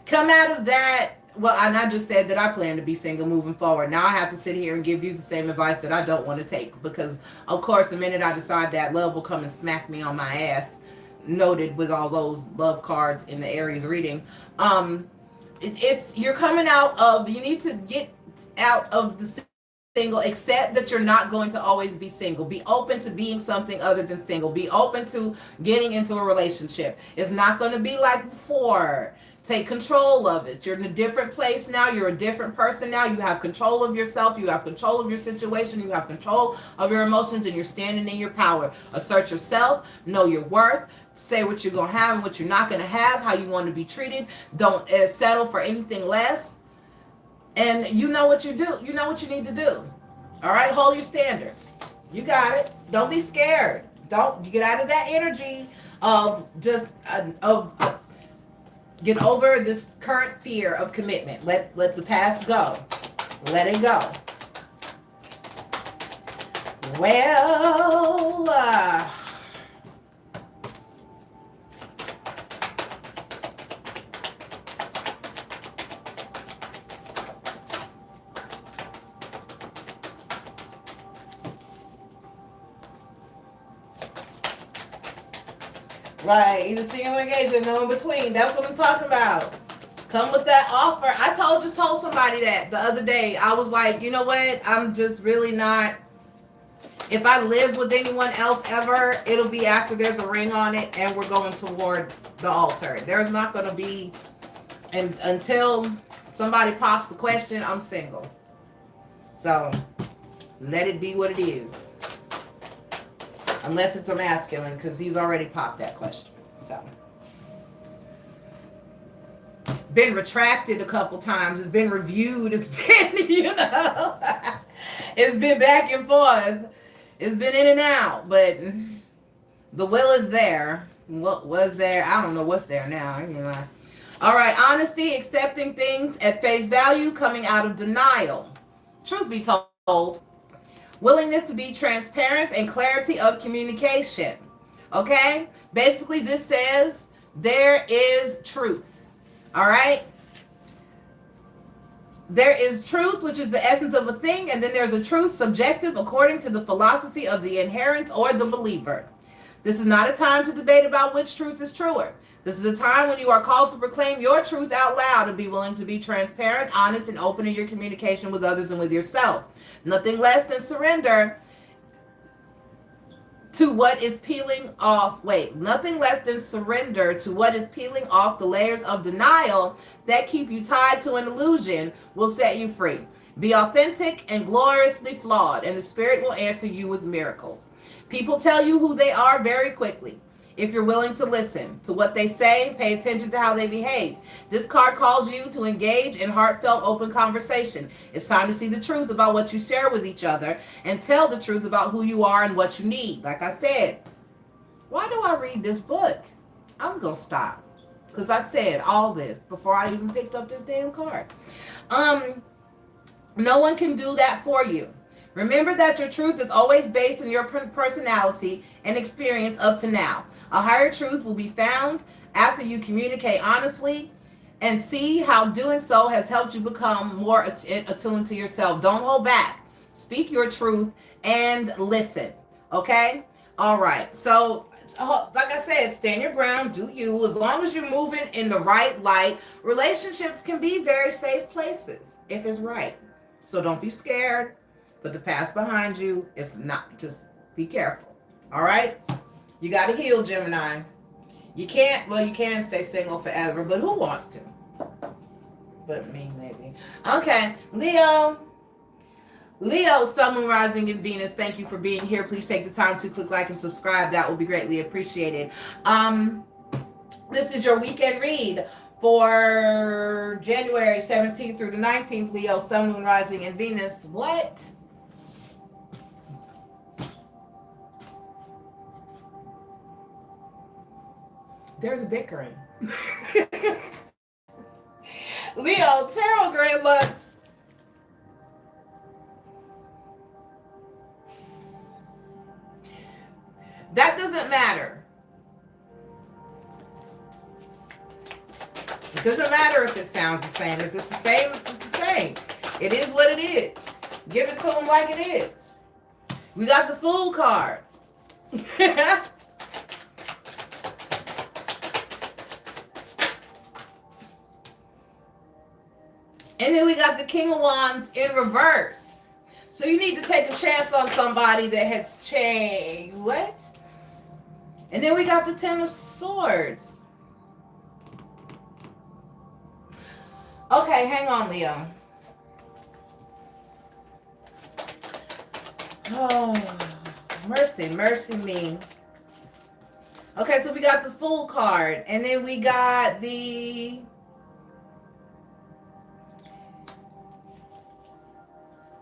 come out of that. Well, and I just said that I plan to be single moving forward. Now I have to sit here and give you the same advice that I don't want to take. Because, of course, the minute I decide that, love will come and smack me on my ass. Noted with all those love cards in the Aries reading. You're coming out of, you need to get out of the single, accept that you're not going to always be single. Be open to being something other than single. Be open to getting into a relationship. It's not going to be like before. Take control of it. You're in a different place now. You're a different person now. You have control of yourself. You have control of your situation. You have control of your emotions, and you're standing in your power. Assert yourself. Know your worth. Say what you're going to have and what you're not going to have, how you want to be treated. Don't settle for anything less. And you know what you do. You know what you need to do. All right? Hold your standards. You got it. Don't be scared. Don't get out of that energy of just get over this current fear of commitment. Let the past go. Let it go. Well, right, either single or engaged or no in between. That's what I'm talking about. Come with that offer. I told somebody that the other day. I was like, you know what? I'm just really not If I live with anyone else ever, it'll be after there's a ring on it and we're going toward the altar. There's not going to be, and until somebody pops the question, I'm single. So let it be what it is. Unless it's a masculine, because he's already popped that question. So been retracted a couple times. It's been reviewed. It's been, it's been back and forth. It's been in and out, but the will is there. What was there? I don't know what's there now. All right, honesty, accepting things at face value, coming out of denial. Truth be told, willingness to be transparent and clarity of communication. Okay? Basically, this says there is truth. All right? There is truth, which is the essence of a thing, and then there's a truth subjective according to the philosophy of the inherent or the believer. This is not a time to debate about which truth is truer. This is a time when you are called to proclaim your truth out loud and be willing to be transparent, honest, and open in your communication with others and with yourself. Nothing less than surrender to what is peeling off, nothing less than surrender to what is peeling off the layers of denial that keep you tied to an illusion will set you free. Be authentic and gloriously flawed, and the Spirit will answer you with miracles. People tell you who they are very quickly. If you're willing to listen to what they say, pay attention to how they behave. This card calls you to engage in heartfelt, open conversation. It's time to see the truth about what you share with each other and tell the truth about who you are and what you need. Like I said, why do I read this book? I'm going to stop because I said all this before I even picked up this damn card. No one can do that for you. Remember that your truth is always based on your personality and experience up to now. A higher truth will be found after you communicate honestly and see how doing so has helped you become more attuned to yourself. Don't hold back. Speak your truth and listen. Okay? All right. So, like I said, stand your ground. Do you. As long as you're moving in the right light, relationships can be very safe places if it's right. So don't be scared. But the past behind you is not. Just be careful. All right? You got to heal, Gemini. You can't, well, you can stay single forever, but who wants to? But me, maybe. Okay, Leo. Leo, Sun, Moon, Rising, and Venus, thank you for being here. Please take the time to click like and subscribe. That will be greatly appreciated. This is your weekend read for January 17th through the 19th. Leo, Sun, Moon, Rising, and Venus. What? There's a bickering. Leo, Tarot Great Lux. That doesn't matter. It doesn't matter if it sounds the same. If it's the same, it's the same. It is what it is. Give it to them like it is. We got the Fool card. And then we got the King of Wands in reverse. So you need to take a chance on somebody that has changed. What? And then we got the Ten of Swords. Okay, hang on, Leo. Oh, mercy, mercy me. Okay, so we got the Fool card. And then we got the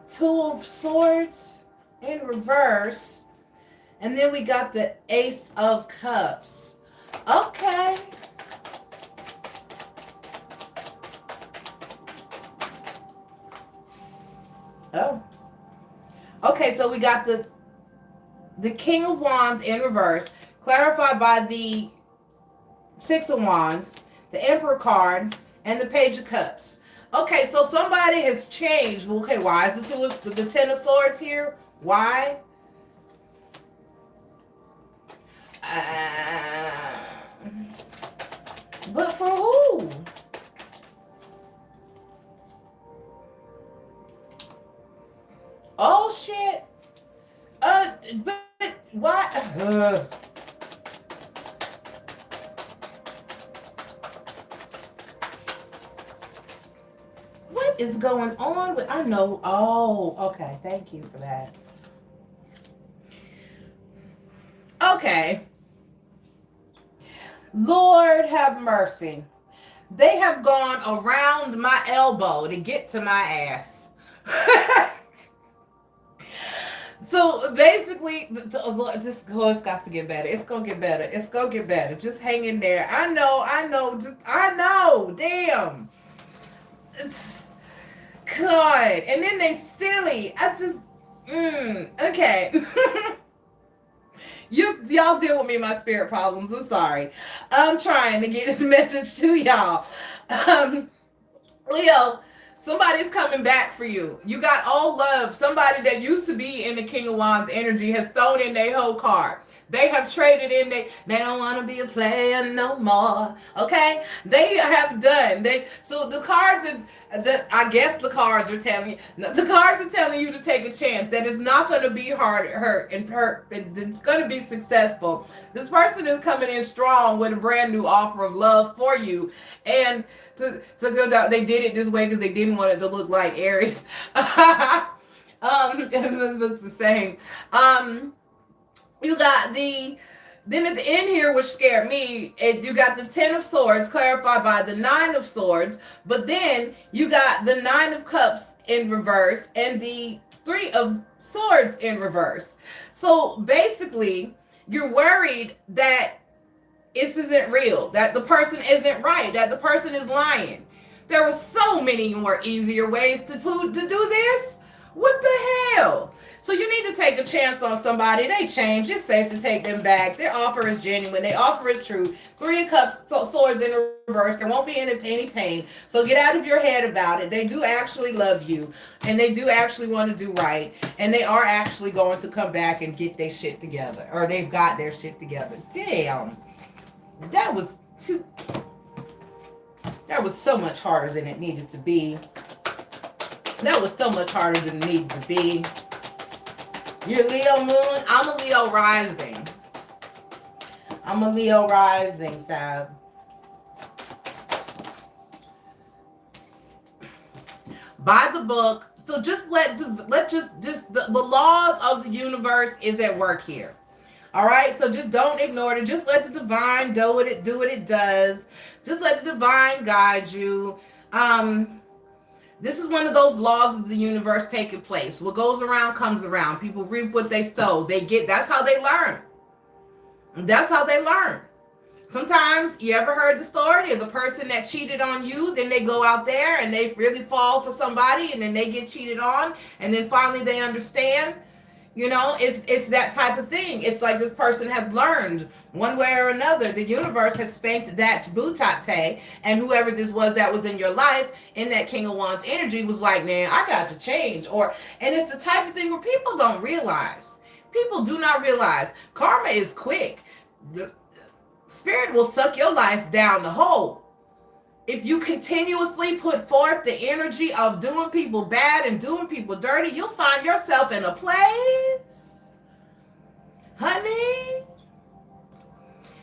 Two of Swords in reverse. And then we got the Ace of Cups. Okay. Oh. Okay, so we got the King of Wands in reverse, clarified by the Six of Wands, the Emperor card, and the Page of Cups. Okay, so somebody has changed. Okay, why is the Ten of Swords here? Why? But for who? Oh, shit. but what? What is going on with, I know, oh, okay, thank you for that. Okay. Lord have mercy. They have gone around my elbow to get to my ass. So basically, it's got to get better. It's gonna get better. It's gonna get better. Just hang in there. I know. I know. Damn. It's God. And then they silly. Okay. Y'all deal with me my spirit problems. I'm sorry. I'm trying to get the message to y'all. Leo, somebody's coming back for you. You got old love. Somebody that used to be in the King of Wands energy has thrown in their whole card. They have traded in. They don't want to be a player no more. Okay, they have done. So the cards are. I guess the cards are telling you. The cards are telling you to take a chance. That it's not going to be hard, hurt. It's going to be successful. This person is coming in strong with a brand new offer of love for you, and they did it this way because they didn't want it to look like Aries. It looks the same. You got then at the end here, which scared me, you got the 10 of Swords clarified by the 9 of Swords, but then you got the 9 of Cups in reverse and the 3 of Swords in reverse. So basically, you're worried that this isn't real, that the person isn't right, that the person is lying. There were so many more easier ways to do this. What the hell? So you need to take a chance on somebody. They change. It's safe to take them back. Their offer is genuine. Their offer is true. 3 of Cups, Swords in reverse. There won't be any pain. So get out of your head about it. They do actually love you. And they do actually want to do right. And they are actually going to come back and get their shit together. Or they've got their shit together. Damn. That was so much harder than it needed to be. That was so much harder than it needed to be. You're Leo moon. I'm a Leo rising. I'm a Leo rising, Sab. By the book. So just the laws of the universe is at work here. All right. So just don't ignore it. Just let the divine do what it does. Just let the divine guide you. This is one of those laws of the universe taking place. What goes around comes around. People reap what they sow. That's how they learn. That's how they learn. Sometimes, you ever heard the story of the person that cheated on you, then they go out there and they really fall for somebody and then they get cheated on and then finally they understand. You know, it's that type of thing. It's like this person has learned one way or another. The universe has spanked that butate, and whoever this was that was in your life in that King of Wands energy was like, man, I got to change. And it's the type of thing where people don't realize. People do not realize. Karma is quick. The spirit will suck your life down the hole. If you continuously put forth the energy of doing people bad and doing people dirty, you'll find yourself in a place, honey.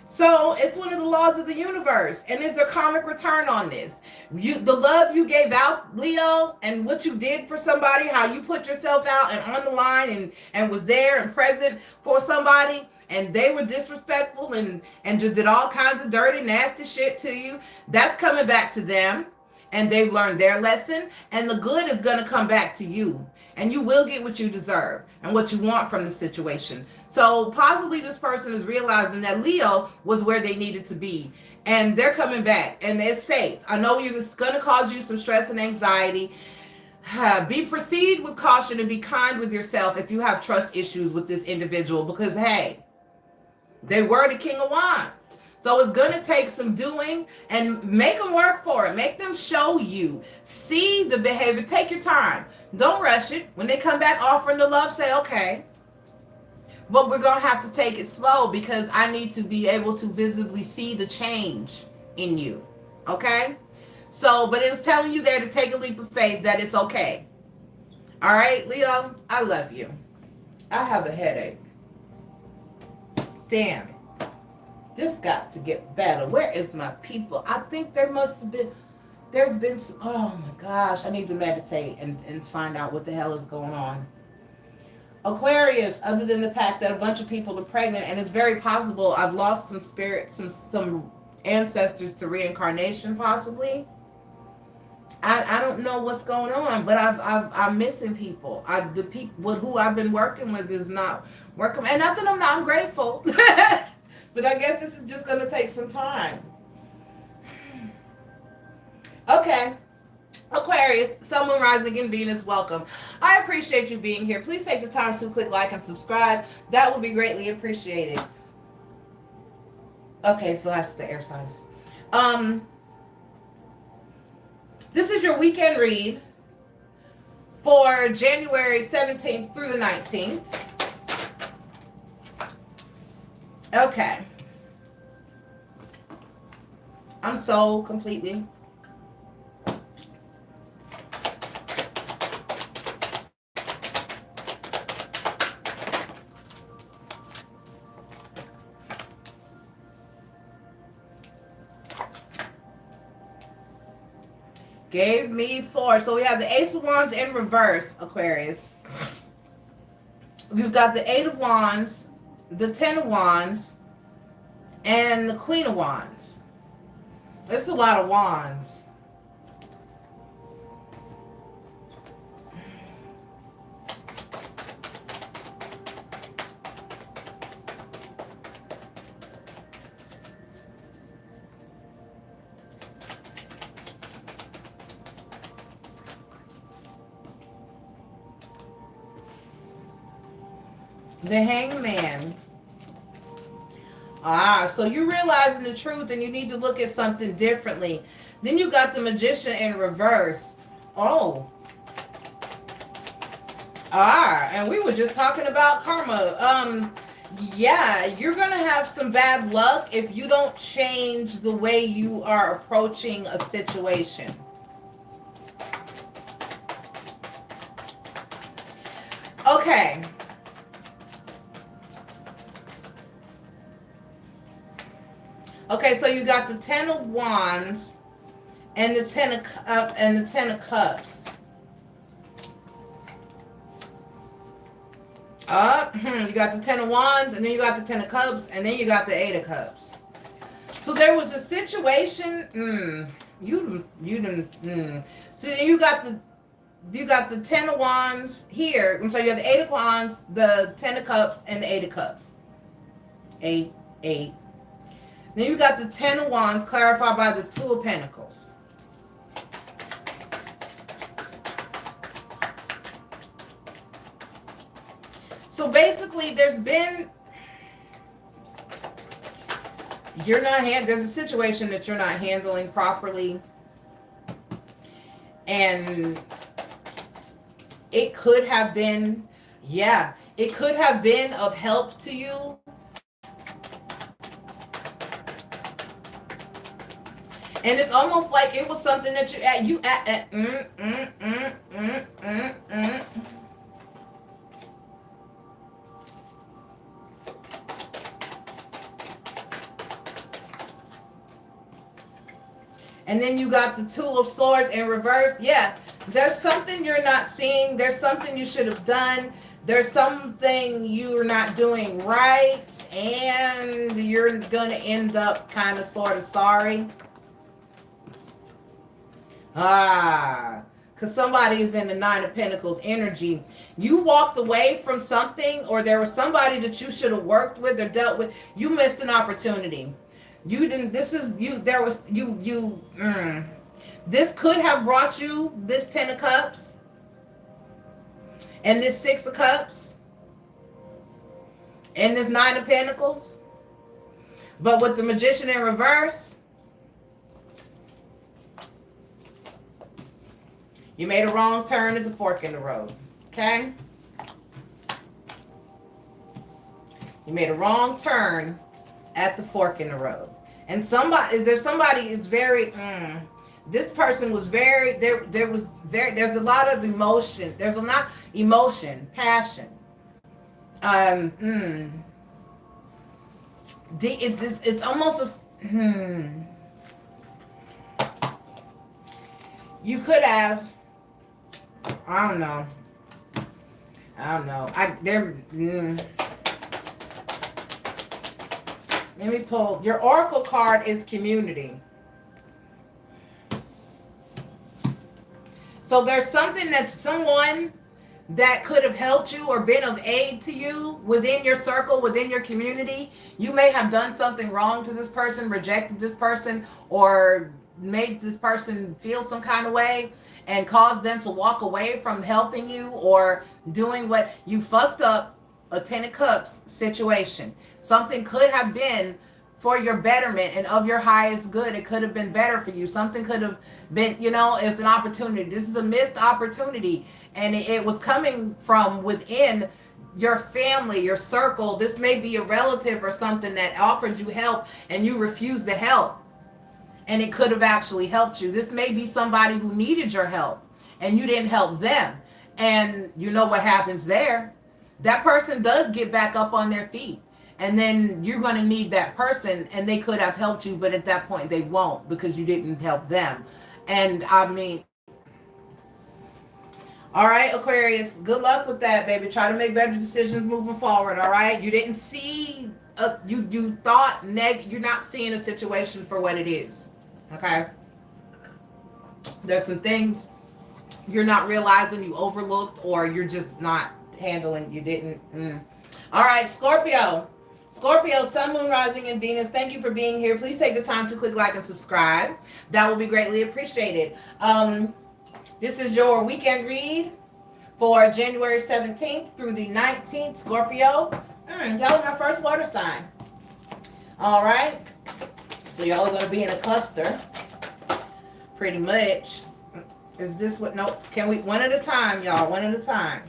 So it's one of the laws of the universe, and there's a karmic return on this. The love you gave out, Leo, and what you did for somebody, how you put yourself out and on the line and was there and present for somebody, and they were disrespectful and just did all kinds of dirty, nasty shit to you, that's coming back to them, and they've learned their lesson, and the good is going to come back to you, and you will get what you deserve and what you want from the situation. So possibly this person is realizing that Leo was where they needed to be, and they're coming back, and they're safe. I know it's going to cause you some stress and anxiety. Proceed with caution and be kind with yourself if you have trust issues with this individual, because hey, they were the King of Wands. So it's going to take some doing, and make them work for it. Make them show you. See the behavior. Take your time. Don't rush it. When they come back offering the love, say, okay. But we're going to have to take it slow because I need to be able to visibly see the change in you. Okay? So, but it was telling you there to take a leap of faith that it's okay. All right, Leo, I love you. I have a headache. Damn it. This got to get better. Where is my people? I think there's been some, oh my gosh, I need to meditate and find out what the hell is going on. Aquarius, other than the fact that a bunch of people are pregnant, and it's very possible I've lost some spirit, some ancestors to reincarnation, possibly. I don't know what's going on, but I'm missing people. The people with who I've been working with is not working, and not that I'm grateful, but I guess this is just going to take some time. Okay. Aquarius, Sun, Moon, Rising, and Venus, welcome. I appreciate you being here. Please take the time to click like and subscribe. That would be greatly appreciated. Okay, so that's the air signs. This is your weekend read for January 17th through the 19th. Okay. I'm so completely... Gave me 4. So we have the Ace of Wands in reverse, Aquarius. We've got the 8 of Wands, the 10 of Wands, and the Queen of Wands. It's a lot of wands. The Hangman. So you're realizing the truth and you need to look at something differently. Then you got the Magician in reverse. And we were just talking about karma. Yeah, you're going to have some bad luck if you don't change the way you are approaching a situation. Okay. Okay, so you got the 10 of Wands and the 10 of Cups. You got the 10 of Wands, and then you got the 10 of Cups, and then you got the 8 of Cups. So there was a situation. So you got the 10 of Wands here. So you have the 8 of Wands, the 10 of Cups, and the 8 of Cups. 8. Then you got the 10 of Wands clarified by the 2 of Pentacles. So basically there's a situation that you're not handling properly. And it could have been, it could have been of help to you. And it's almost like it was something that And then you got the 2 of Swords in reverse. Yeah, there's something you're not seeing. There's something you should have done. There's something you're not doing right. And you're going to end up kind of sort of sorry. Because somebody is in the 9 of Pentacles energy. You walked away from something, or there was somebody that you should have worked with or dealt with. You missed an opportunity. You didn't, this could have brought you this 10 of Cups and this 6 of Cups and this 9 of Pentacles. But with the Magician in reverse, you made a wrong turn at the fork in the road. Okay? You made a wrong turn at the fork in the road. And there's somebody is very, this person was very, there's a lot of emotion. There's a lot It's almost a you could have, I don't know. Let me pull. Your oracle card is community. So there's something that someone that could have helped you or been of aid to you within your circle, within your community. You may have done something wrong to this person, rejected this person, or made this person feel some kind of way and caused them to walk away from helping you or doing what you fucked up. A Ten of Cups situation. Something could have been for your betterment and of your highest good. It could have been better for you. Something could have been, it's an opportunity. This is a missed opportunity. And it was coming from within your family, your circle. This may be a relative or something that offered you help and you refused to help. And it could have actually helped you. This may be somebody who needed your help and you didn't help them. And you know what happens there. That person does get back up on their feet. And then you're going to need that person, and they could have helped you, but at that point they won't because you didn't help them. And I mean, all right, Aquarius, good luck with that, baby. Try to make better decisions moving forward, all right? You didn't see, you thought you're not seeing a situation for what it is, okay? There's some things you're not realizing, you overlooked, or you're just not handling, you didn't. All right, Scorpio, Sun, Moon, Rising, and Venus, thank you for being here. Please take the time to click like and subscribe. That will be greatly appreciated. This is your weekend read for January 17th through the 19th, Scorpio. Y'all are my first water sign. All right, so y'all are going to be in a cluster pretty much. Is this what? Nope. Can we one at a time, y'all? One at a time.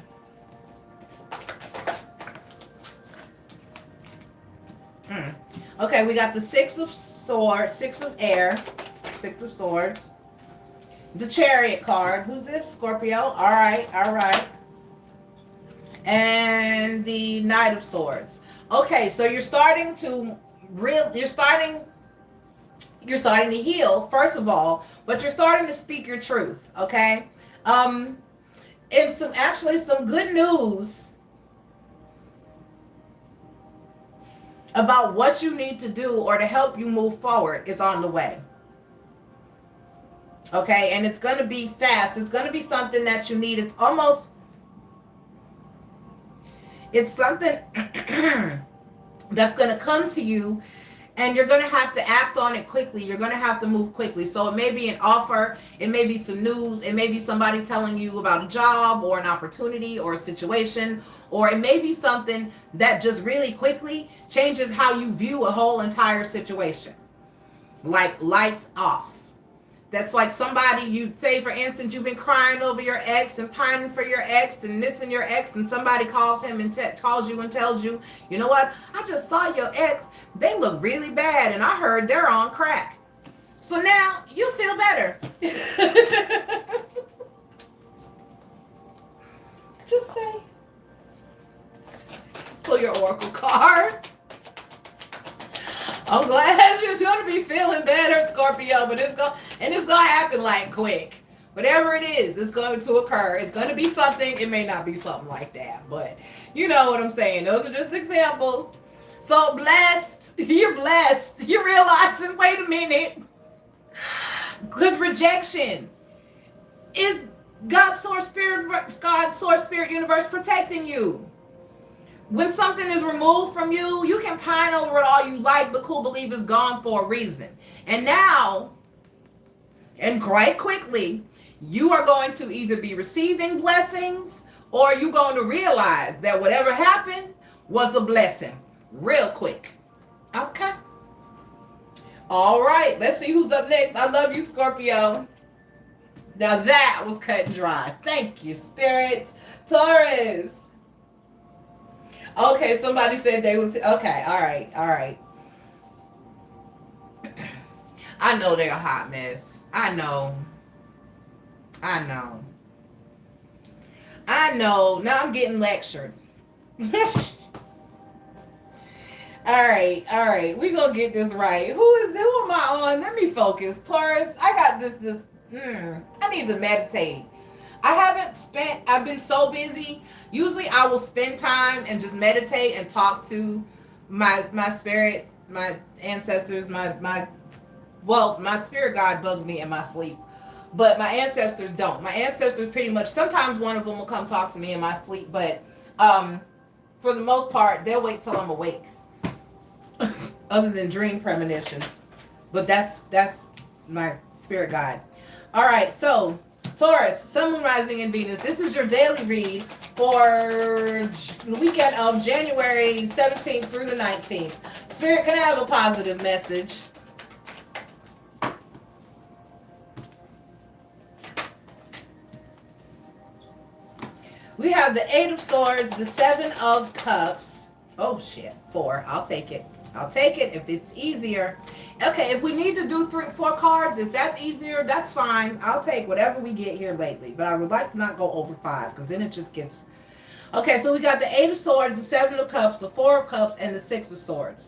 Okay, we got the Six of Swords, Six of Air, Six of Swords. The Chariot card. Who's this? Scorpio. All right, all right. And the Knight of Swords. Okay, so you're starting to heal, first of all, but you're starting to speak your truth, okay? And some good news about what you need to do or to help you move forward is on the way. Okay, and it's going to be fast. It's going to be something that you need. It's something that's going to come to you, and you're going to have to act on it quickly. You're going to have to move quickly. So it may be an offer. It may be some news. It may be somebody telling you about a job or an opportunity or a situation. Or it may be something that just really quickly changes how you view a whole entire situation. Like lights off. That's like somebody, you say, for instance, you've been crying over your ex and pining for your ex and missing your ex, and somebody calls him and calls you and tells you, you know what, I just saw your ex. They look really bad, and I heard they're on crack. So now you feel better. Just say. Pull your oracle card. I'm glad you're going to be feeling better, Scorpio, but it's going to happen like quick. Whatever it is, it's going to occur. It's going to be something. It may not be something like that, but you know what I'm saying. Those are just examples. So blessed. You're blessed. You're realizing, wait a minute. Because rejection is God's source spirit universe protecting you. When something is removed from you, you can pine over it all you like, but cool believe it's gone for a reason. And now, and quite quickly, you are going to either be receiving blessings or you're going to realize that whatever happened was a blessing real quick. Okay. All right. Let's see who's up next. I love you, Scorpio. Now that was cut and dry. Thank you, Spirit. Taurus. Okay, somebody said they was, okay, all right. I know they're a hot mess. I know. Now I'm getting lectured. All right. We gonna get this right. Who am I on? Let me focus. Taurus, I got I need to meditate. I've been so busy. Usually I will spend time and just meditate and talk to my spirit, my ancestors, my spirit guide bugs me in my sleep. But my ancestors don't. My ancestors pretty much, sometimes one of them will come talk to me in my sleep, but um for the most part, they'll wait till I'm awake. Other than dream premonitions. But that's my spirit guide. All right, so Taurus, Sun, Moon, Rising, and Venus. This is your daily read for the weekend of January 17th through the 19th. Spirit, can I have a positive message? We have the Eight of Swords, the Seven of Cups. Oh shit, 4. I'll take it. I'll take it if it's easier. Okay, if we need to do 4 cards, if that's easier, that's fine. I'll take whatever we get here lately. But I would like to not go over 5 because then it just gets... Okay, so we got the Eight of Swords, the Seven of Cups, the Four of Cups, and the Six of Swords.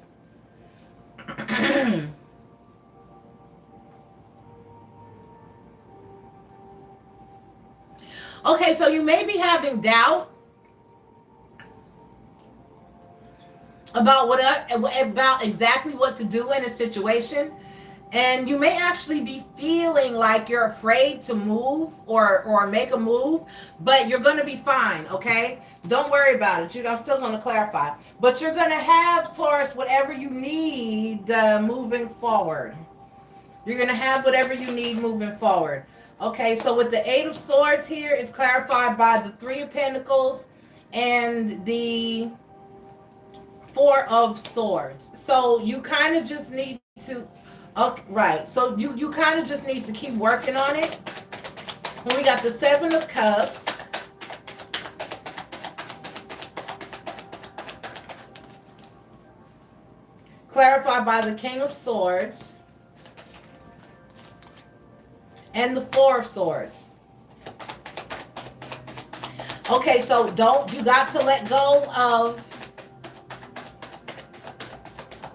Okay, so you may be having doubt about exactly what to do in a situation, and you may actually be feeling like you're afraid to move or make a move, but you're going to be fine. Okay, don't worry about it. I'm still going to clarify, but you're going to have, Taurus, whatever you need moving forward. You're going to have whatever you need moving forward. Okay, so with the Eight of Swords here, it's clarified by the Three of Pentacles and the Four of Swords. So you kind of just need to, okay, right. So you kind of just need to keep working on it. And we got the Seven of Cups. Clarified by the King of Swords. And the Four of Swords. Okay, so you got to let go of,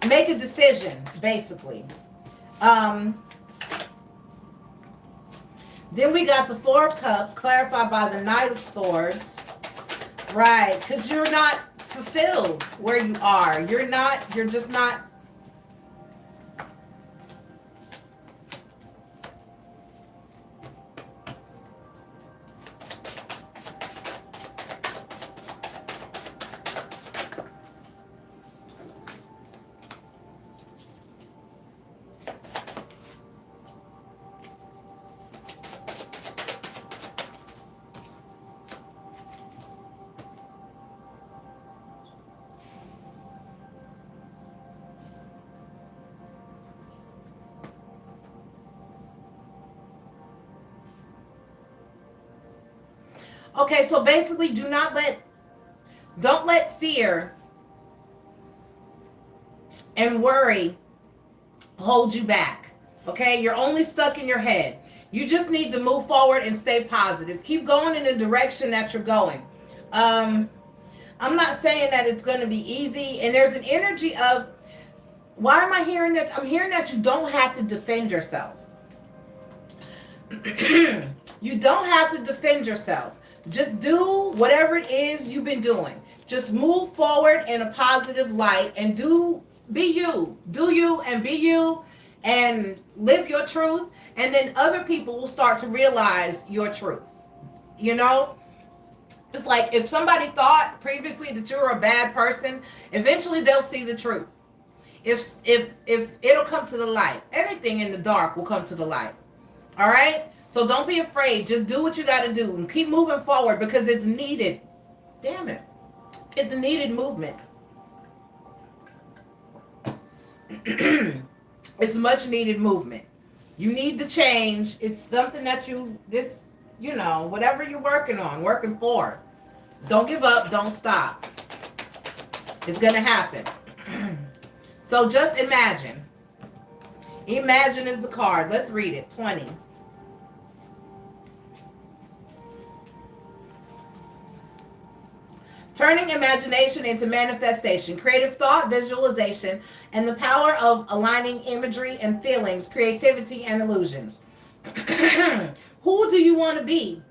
make a decision, basically. Then we got the Four of Cups, clarified by the Knight of Swords. Right, because you're not fulfilled where you are. You're just not. Okay, so basically don't let fear and worry hold you back. Okay, you're only stuck in your head. You just need to move forward and stay positive. Keep going in the direction that you're going. I'm not saying that it's going to be easy, and there's an energy of, why am I hearing that? I'm hearing that you don't have to defend yourself. You don't have to defend yourself. Just do whatever it is you've been doing. Just move forward in a positive light and be you. Do you and be you and live your truth. And then other people will start to realize your truth. You know? It's like if somebody thought previously that you were a bad person, eventually they'll see the truth. If it'll come to the light. Anything in the dark will come to the light. All right? So don't be afraid. Just do what you got to do and keep moving forward because it's needed. Damn it. It's a needed movement. It's much needed movement. You need the change. It's something that whatever you're working for. Don't give up. Don't stop. It's going to happen. So just imagine. Imagine is the card. Let's read it. 20. Turning imagination into manifestation, creative thought, visualization, and the power of aligning imagery and feelings, creativity and illusions. Who do you want to be?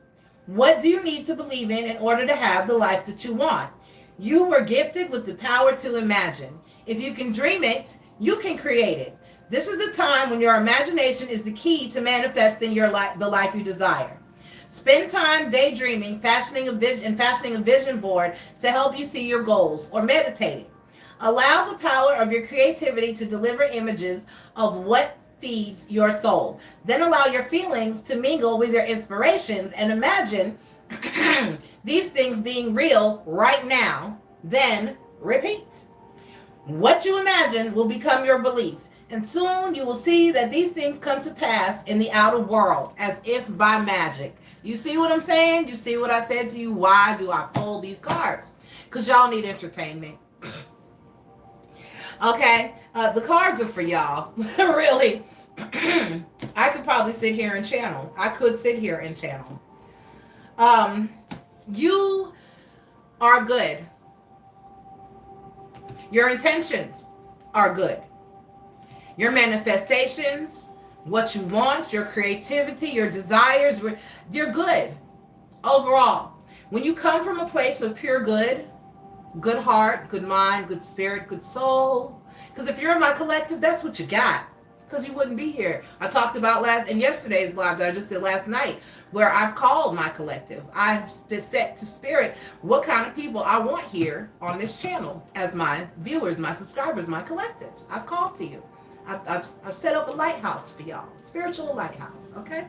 What do you need to believe in order to have the life that you want? You were gifted with the power to imagine. If you can dream it, you can create it. This is the time when your imagination is the key to manifesting your the life you desire. Spend time daydreaming, fashioning a vision board to help you see your goals, or meditating. Allow the power of your creativity to deliver images of what feeds your soul. Then allow your feelings to mingle with your inspirations and imagine these things being real right now. Then repeat. What you imagine will become your belief. And soon you will see that these things come to pass in the outer world as if by magic. You see what I'm saying? You see what I said to you? Why do I pull these cards? Because y'all need entertainment. Okay? The cards are for y'all. Really. I could probably sit here and channel. I could sit here and channel. You are good. Your intentions are good. Your manifestations, what you want, your creativity, your desires, you're good overall. When you come from a place of pure good, good heart, good mind, good spirit, good soul, because if you're in my collective, that's what you got, because you wouldn't be here. I talked about yesterday's live that I just did last night, where I've called my collective. I've set to spirit what kind of people I want here on this channel as my viewers, my subscribers, my collectives. I've called to you. I've set up a lighthouse for y'all, spiritual lighthouse, okay?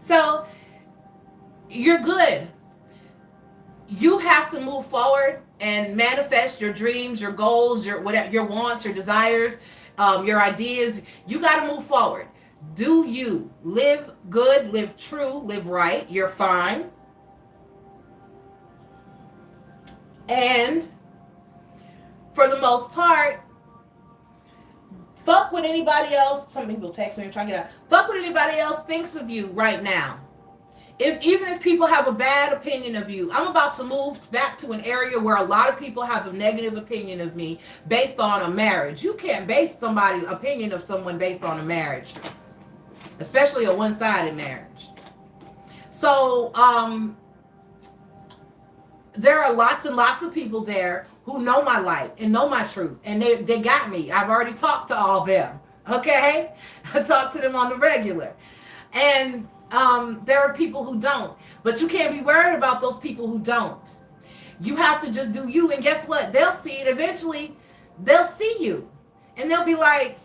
So you're good. You have to move forward and manifest your dreams, your goals, your whatever, your wants, your desires, your ideas. You got to move forward. Do you live good, live true, live right? You're fine. And for the most part, fuck what anybody else, some people text me and try to get out. Fuck what anybody else thinks of you right now. Even if people have a bad opinion of you, I'm about to move back to an area where a lot of people have a negative opinion of me based on a marriage. You can't base somebody's opinion of someone based on a marriage, especially a one-sided marriage. So there are lots and lots of people there who know my light and know my truth, and they got me. I've already talked to all of them, okay? I talk to them on the regular. And there are people who don't, but you can't be worried about those people who don't. You have to just do you, and guess what? They'll see it eventually. They'll see you, and they'll be like,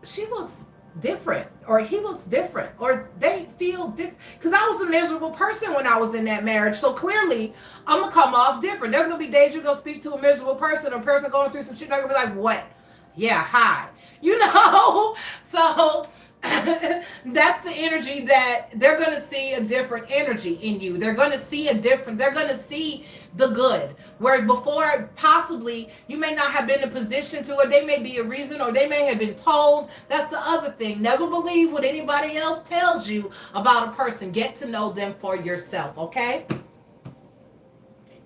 she looks different, or he looks different, or they feel different. Because I was a miserable person when I was in that marriage, so clearly I'm gonna come off different. There's gonna be days you're gonna speak to a miserable person, a person going through some shit, they're gonna be like, what? Yeah, hi. You know? So that's the energy that they're going to see, a different energy in you. They're going to see they're going to see the good, where before possibly you may not have been in a position to, or they may be a reason, or they may have been told. That's the other thing. Never believe what anybody else tells you about a person. Get to know them for yourself, okay?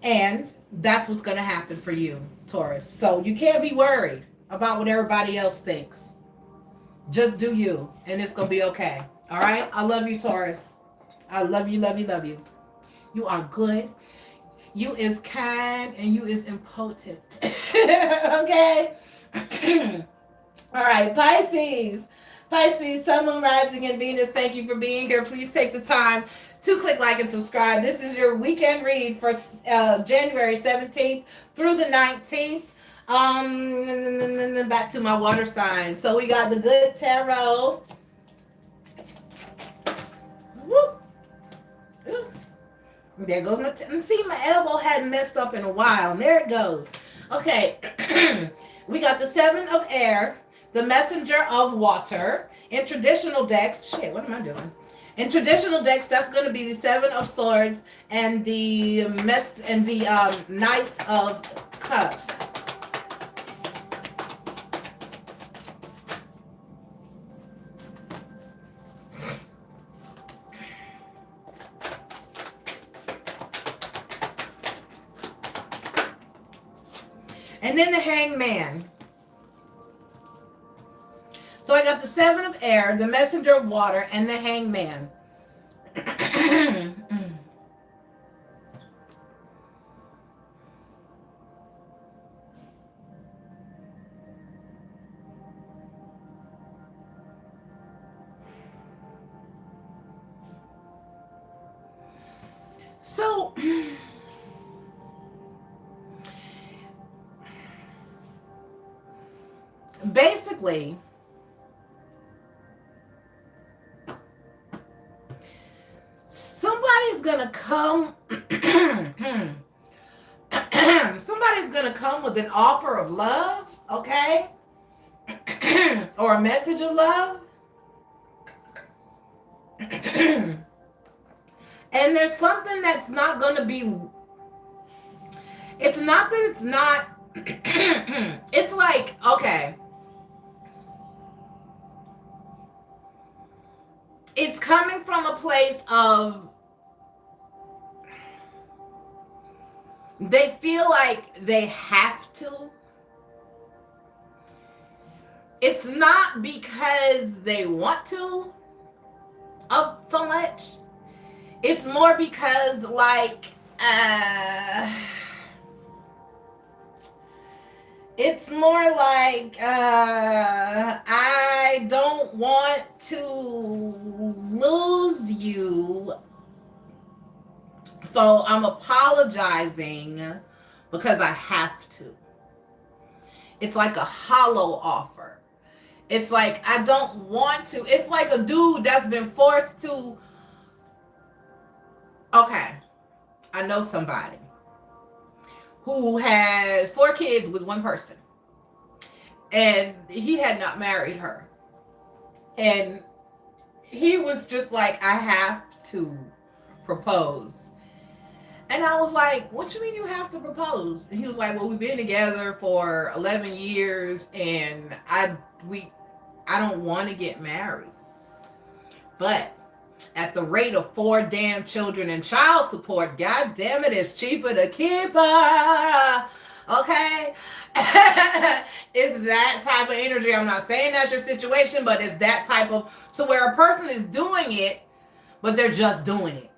And that's what's going to happen for you, Taurus. So you can't be worried about what everybody else thinks. Just do you, and it's going to be okay. All right? I love you, Taurus. I love you, love you, love you. You are good. You is kind, and you is impotent. Okay? All right, Pisces. Pisces, Sun, Moon, Rising, and Venus, thank you for being here. Please take the time to click like and subscribe. This is your weekend read for January 17th through the 19th. Back to my water sign. So we got the Good Tarot. Whoop. There goes my see, my elbow hadn't messed up in a while. There it goes. Okay. We got the Seven of Air, the Messenger of Water. In traditional decks, shit, what am I doing? In traditional decks, that's going to be the Seven of Swords and the Knight of Cups. And then the hangman. So I got the 7 of air, the messenger of water, and the hangman. So basically, somebody's gonna come somebody's gonna come with an offer of love, okay? Or a message of love. And there's something that's not gonna be, it's not that it's not it's like, okay, it's coming from a place of, they feel like they have to. It's not because they want to of so much. It's more because, like, it's more like, I don't want to lose you, so I'm apologizing because I have to. It's like a hollow offer. It's like, I don't want to. It's like a dude that's been forced to. Okay, I know somebody who had 4 kids with one person, and he had not married her, and he was just like, I have to propose. And I was like, what you mean you have to propose? And he was like, well, we've been together for 11 years and I don't want to get married. But at the rate of 4 damn children and child support, god damn it, it's cheaper to keep her. Okay? It's that type of energy. I'm not saying that's your situation, but it's that type of, to where a person is doing it, but they're just doing it.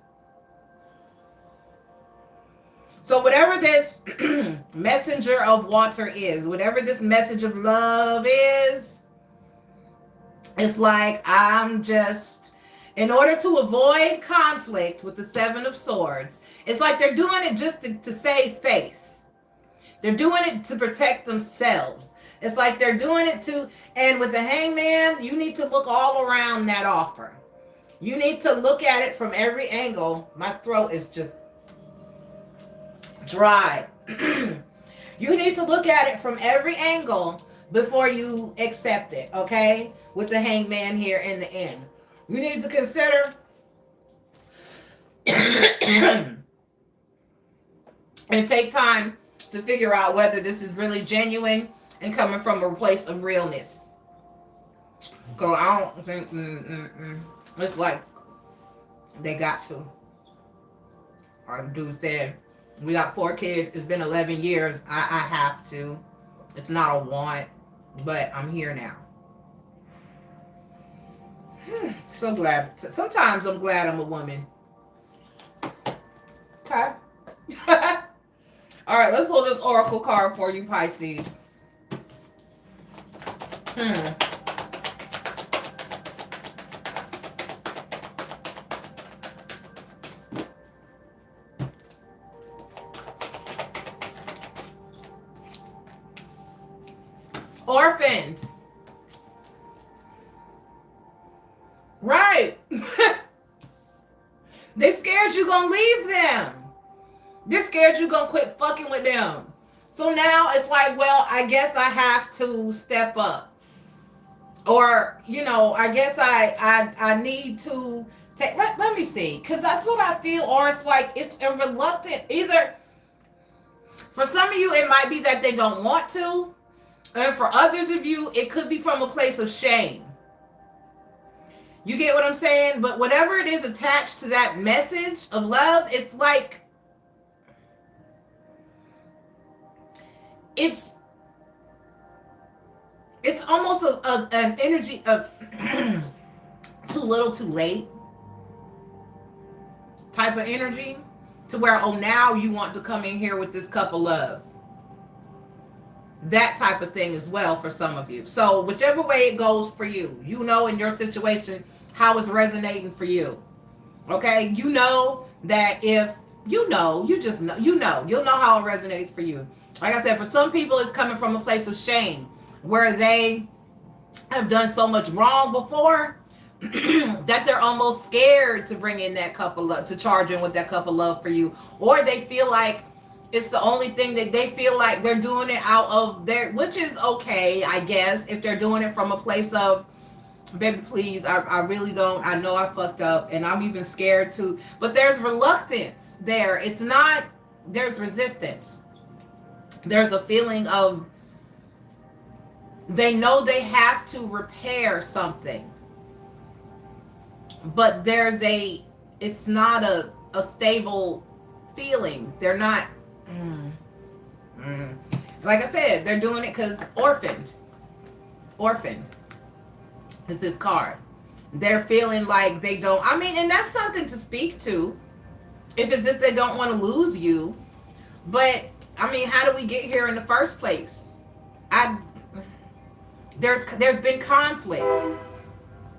So whatever this messenger of water is, whatever this message of love is, it's like, I'm just, in order to avoid conflict with the 7 of swords, it's like they're doing it just to save face. They're doing it to protect themselves. It's like they're doing it to, and with the hangman, you need to look all around that offer. You need to look at it from every angle. My throat is just dry. You need to look at it from every angle before you accept it, okay? With the hangman here in the end. You need to consider and take time to figure out whether this is really genuine and coming from a place of realness. Because I don't think, it's like they got to. Our dude said, we got 4 kids. It's been 11 years. I have to. It's not a want, but I'm here now. So glad. Sometimes I'm glad I'm a woman. Okay. All right, let's pull this oracle card for you, Pisces. Orphaned. Right. They scared you gonna leave them. They're scared you gonna quit fucking with them. So now it's like, well, I guess I have to step up. Or, you know, I guess I need to take, let me see. Because that's what I feel. Or it's like, it's a reluctant, either, for some of you, it might be that they don't want to. And for others of you, it could be from a place of shame. You get what I'm saying? But whatever it is attached to that message of love, it's like, it's it's almost an energy of too little too late type of energy, to where, oh, now you want to come in here with this cup of love. That type of thing as well for some of you. So whichever way it goes for you, you know, in your situation, how it's resonating for you. Okay? You know that if you know, you just know, you'll know how it resonates for you. Like I said, for some people, it's coming from a place of shame, where they have done so much wrong before that they're almost scared to bring in that cup of love, to charge in with that cup of love for you. Or they feel like it's the only thing that they feel like they're doing it out of their, which is okay, I guess, if they're doing it from a place of, baby, please, I really don't, I know I fucked up and I'm even scared to, but there's reluctance there. It's not, there's resistance. There's a feeling of, they know they have to repair something, but there's it's not a stable feeling. They're not, like I said, they're doing it because orphaned is this card. They're feeling like they don't, I mean, and that's something to speak to, if it's just they don't want to lose you. But I mean, how do we get here in the first place? There's been conflict.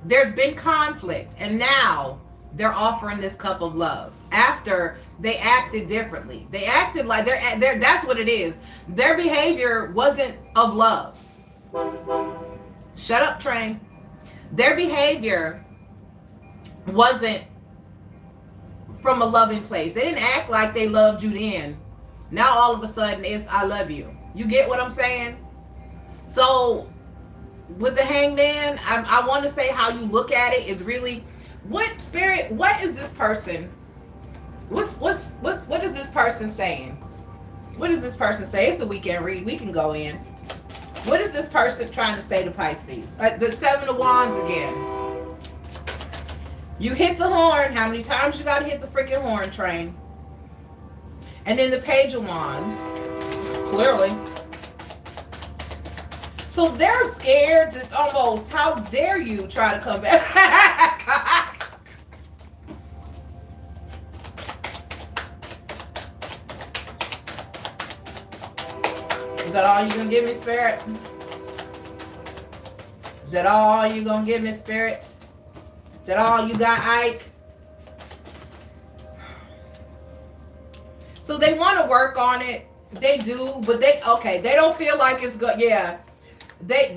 There's been conflict, and now they're offering this cup of love after they acted differently. They acted like they're that's what it is. Their behavior wasn't of love. Shut up, train. Their behavior wasn't from a loving place. They didn't act like they loved you then. Now all of a sudden it's I love you. You get what I'm saying? So with the Hangman, I want to say how you look at it is really, what spirit, what is this person, what is this person saying? What does this person say? It's the weekend read. We can go in. What is this person trying to say to Pisces? The Seven of Wands again. You hit the horn. How many times you got to hit the freaking horn, train? And then the Page of Wands. Clearly. So they're scared to almost, how dare you try to come back? Is that all you gonna give me, Spirit? Is that all you gonna give me, Spirit? Is that all you got, Ike? So they want to work on it. They do, but they don't feel like it's good. Yeah. They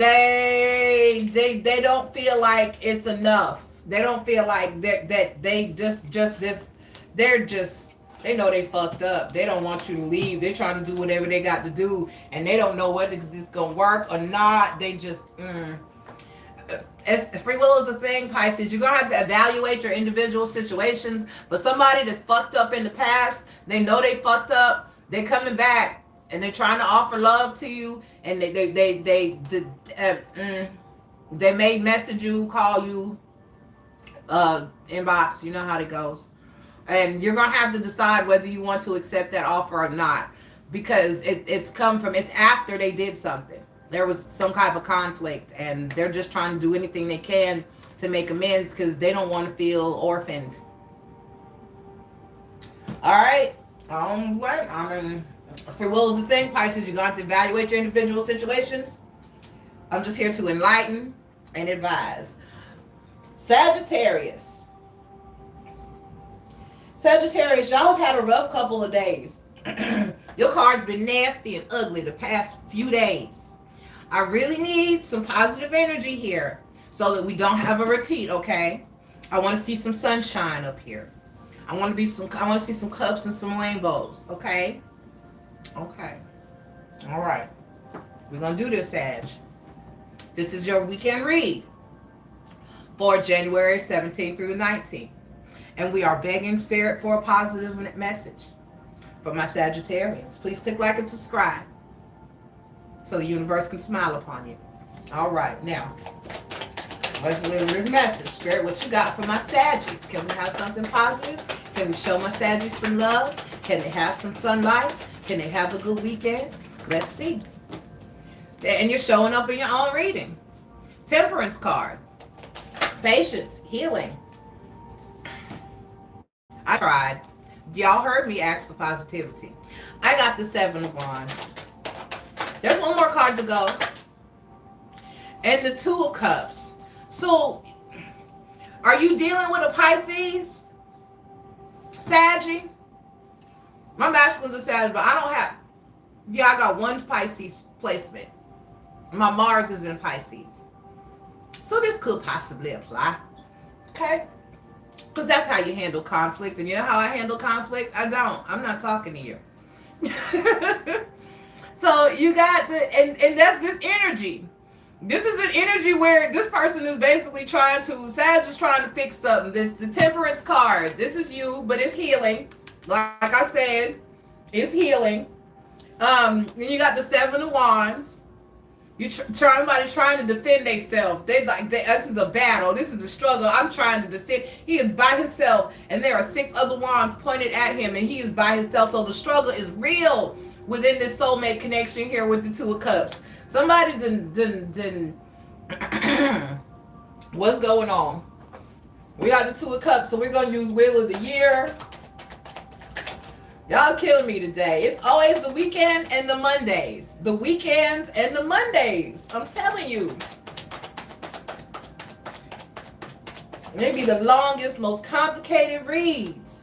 don't feel like it's enough. They don't feel like that they they know they fucked up. They don't want you to leave. They're trying to do whatever they got to do, and they don't know whether it's gonna work or not. They just free will is a thing, Pisces. You're gonna have to evaluate your individual situations. But somebody that's fucked up in the past, they know they fucked up. They're coming back. And they're trying to offer love to you, and they may message you, call you, inbox. You know how it goes, and you're gonna have to decide whether you want to accept that offer or not, because it's after they did something. There was some type of conflict, and they're just trying to do anything they can to make amends because they don't want to feel orphaned. All right, free will is the thing, Pisces. You're going to have to evaluate your individual situations. I'm just here to enlighten and advise. Sagittarius. Sagittarius, y'all have had a rough couple of days. Your card's been nasty and ugly the past few days. I really need some positive energy here so that we don't have a repeat, okay? I want to see some sunshine up here. I want to see some cups and some rainbows, okay? Okay. All right. We're going to do this, Sag. This is your weekend read for January 17th through the 19th. And we are begging Spirit for a positive message for my Sagittarians. Please click like and subscribe so the universe can smile upon you. All right. Now, let's deliver the message. Spirit, what you got for my Saggies? Can we have something positive? Can we show my Saggies some love? Can they have some sunlight? Can they have a good weekend? Let's see. And you're showing up in your own reading. Temperance card. Patience. Healing. I tried. Y'all heard me ask for positivity. I got the 7 of Wands. There's one more card to go. And the 2 of Cups. So, are you dealing with a Pisces? Saggy? My masculine's a Sag, but I don't have... Yeah, I got one Pisces placement. My Mars is in Pisces. So this could possibly apply. Okay? Because that's how you handle conflict. And you know how I handle conflict? I don't. I'm not talking to you. So you got the... And that's this energy. This is an energy where this person is basically trying to... Sag is trying to fix something. The Temperance card. This is you, but it's healing. Like I said, it's healing. Then you got the 7 of Wands. Somebody trying to defend themselves. This is a battle. This is a struggle. I'm trying to defend. He is by himself, and there are 6 other wands pointed at him, and he is by himself. So the struggle is real within this soulmate connection here with the 2 of Cups. Somebody didn't what's going on? We got the 2 of Cups, so we're gonna use Wheel of the Year. Y'all killing me today. It's always the weekend and the Mondays. The weekends and the Mondays. I'm telling you. Maybe the longest, most complicated reads.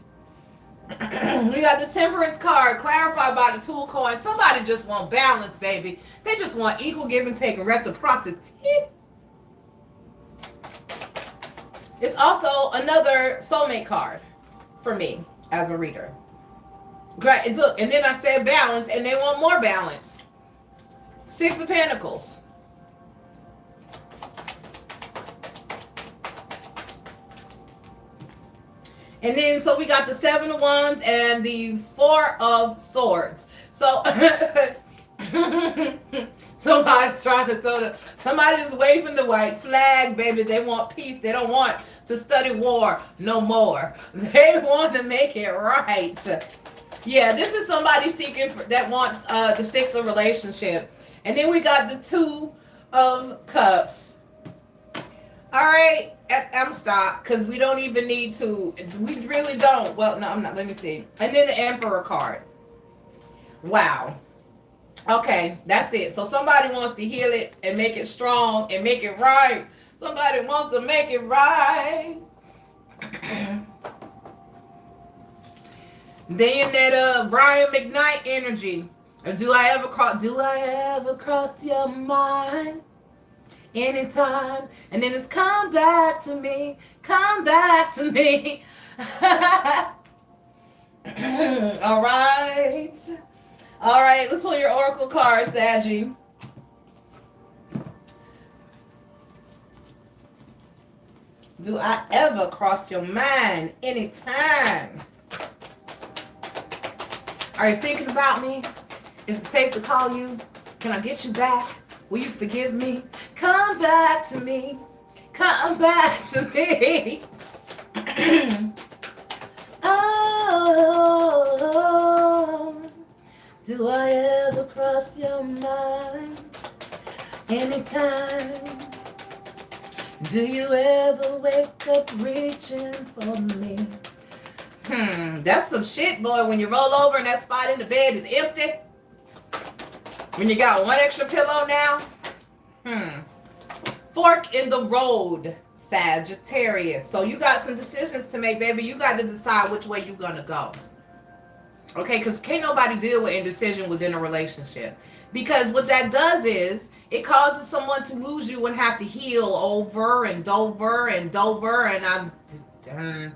We got the Temperance card, clarified by the 2 of Coins. Somebody just want balance, baby. They just want equal give and take and reciprocity. It's also another soulmate card for me as a reader. Great. Look, and then I said balance, and they want more balance. 6 of Pentacles. And then, so we got the 7 of Wands and the 4 of Swords. So, somebody's trying to somebody's waving the white flag, baby. They want peace. They don't want to study war no more. They want to make it right. Yeah, this is somebody seeking that wants to fix a relationship. And then we got the 2 of Cups. All right, I'm stopped because we don't even need to. We really don't. Well, no, I'm not. Let me see. And then the Emperor card. Wow. Okay, that's it. So somebody wants to heal it and make it strong and make it right. Somebody wants to make it right. Then that Brian McKnight energy. Do I ever cross your mind anytime? And then it's come back to me. Come back to me. All right. All right, let's pull your oracle card, Saggy. Do I ever cross your mind anytime? Are you thinking about me? Is it safe to call you? Can I get you back? Will you forgive me? Come back to me. Come back to me. Oh, do I ever cross your mind anytime? Do you ever wake up reaching for me? That's some shit, boy. When you roll over and that spot in the bed is empty. When you got one extra pillow now. Fork in the road, Sagittarius. So you got some decisions to make, baby. You got to decide which way you're going to go. Okay, because can't nobody deal with indecision within a relationship. Because what that does is it causes someone to lose you and have to heal over and over and over. And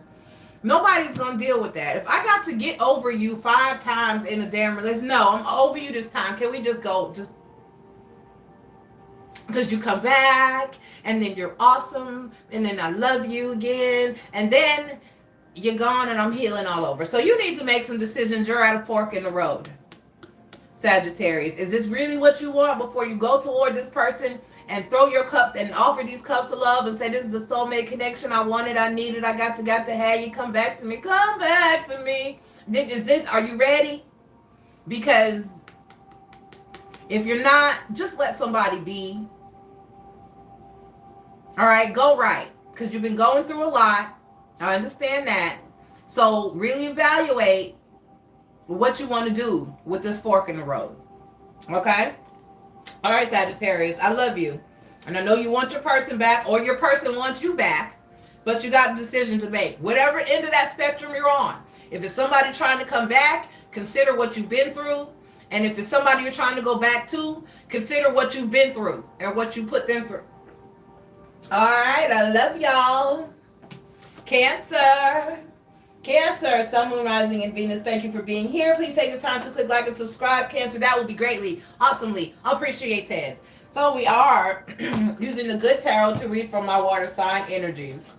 nobody's going to deal with that. If I got to get over you 5 times in a damn relationship, no, I'm over you this time. Can we just go, because you come back, and then you're awesome, and then I love you again, and then you're gone, and I'm healing all over. So you need to make some decisions. You're at a fork in the road, Sagittarius. Is this really what you want before you go toward this person and throw your cups and offer these cups of love and say, this is a soulmate connection. I want it. I need it. I got to have you come back to me. Come back to me. Are you ready? Because If you're not, just let somebody be. All right, go right. Because you've been going through a lot. I understand that. So really evaluate what you want to do with this fork in the road. Okay? All right, Sagittarius, I love you. And I know you want your person back, or your person wants you back, but you got a decision to make. Whatever end of that spectrum you're on. If it's somebody trying to come back, consider what you've been through. And if it's somebody you're trying to go back to, consider what you've been through and what you put them through. All right, I love y'all. Cancer. Cancer, Sun, Moon, Rising, and Venus, thank you for being here. Please take the time to click like and subscribe. Cancer, that would be greatly, awesomely appreciated. So we are using the Good Tarot to read from my water sign energies.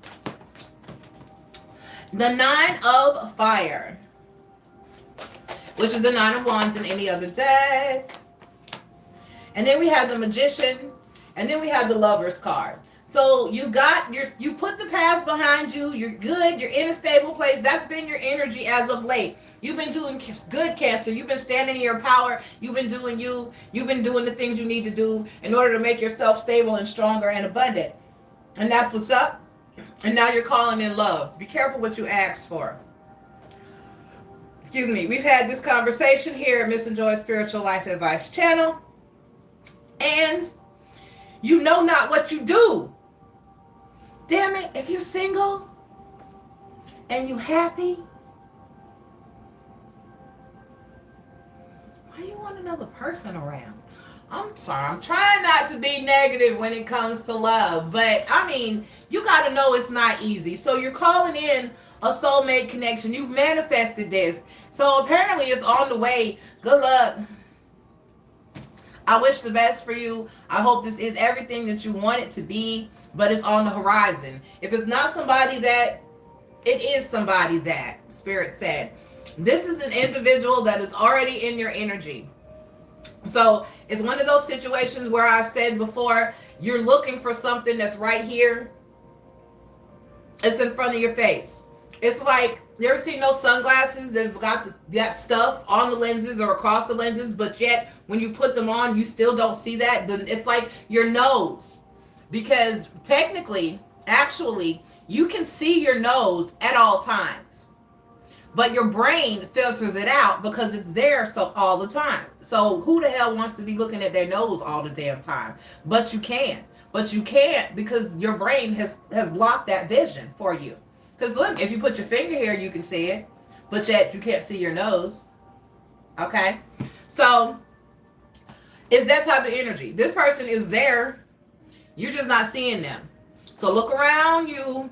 The Nine of Fire, which is the Nine of Wands in any other deck. And then we have the Magician, and then we have the Lover's card. So you put the past behind you. You're good. You're in a stable place. That's been your energy as of late. You've been doing good, Cancer. You've been standing in your power. You've been doing you. You've been doing the things you need to do in order to make yourself stable and stronger and abundant. And that's what's up. And now you're calling in love. Be careful what you ask for. Excuse me. We've had this conversation here at Missn Joy Spiritual Life Advice Channel. And you know not what you do. Damn it, if you're single and you happy, why you want another person around? I'm sorry, I'm trying not to be negative when it comes to love, but I mean, you got to know it's not easy. So you're calling in a soulmate connection. You've manifested this. So apparently it's on the way. Good luck. I wish the best for you. I hope this is everything that you want it to be, but it's on the horizon. If it's not somebody that, it is somebody that, Spirit said. This is an individual that is already in your energy. So it's one of those situations where I've said before, you're looking for something that's right here. It's in front of your face. It's like, you ever seen those sunglasses that have got that stuff on the lenses or across the lenses, but yet when you put them on, you still don't see that? It's like your nose. Because technically, actually, you can see your nose at all times. But your brain filters it out because it's there so all the time. So who the hell wants to be looking at their nose all the damn time? But you can. But you can't because your brain has blocked that vision for you. Because look, if you put your finger here, you can see it. But yet you can't see your nose. Okay? So it's that type of energy. This person is there. You're just not seeing them. So look around you.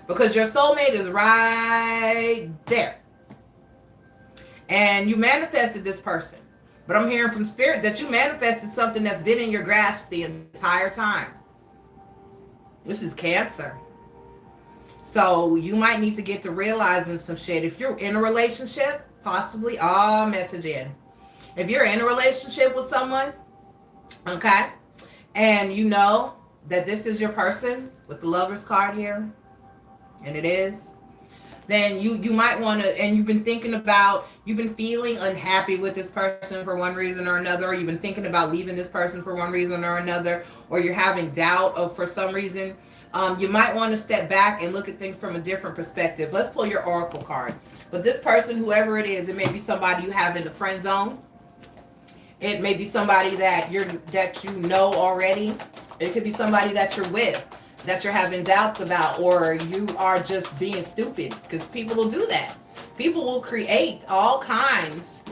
Because your soulmate is right there. And you manifested this person. But I'm hearing from Spirit that you manifested something that's been in your grasp the entire time. This is Cancer. So you might need to get to realizing some shit. If you're in a relationship, possibly, message in. If you're in a relationship with someone, okay, and you know that this is your person with the Lover's card here, and it is, then you might want to, and you've been feeling unhappy with this person for one reason or another, or you've been thinking about leaving this person for one reason or another, or you're having doubt of for some reason, you might want to step back and look at things from a different perspective. Let's pull your Oracle card. But this person, whoever it is, it may be somebody you have in the friend zone. It may be somebody that you know already. It could be somebody that you're with, that you're having doubts about, or you are just being stupid, because people will do that. People will create all kinds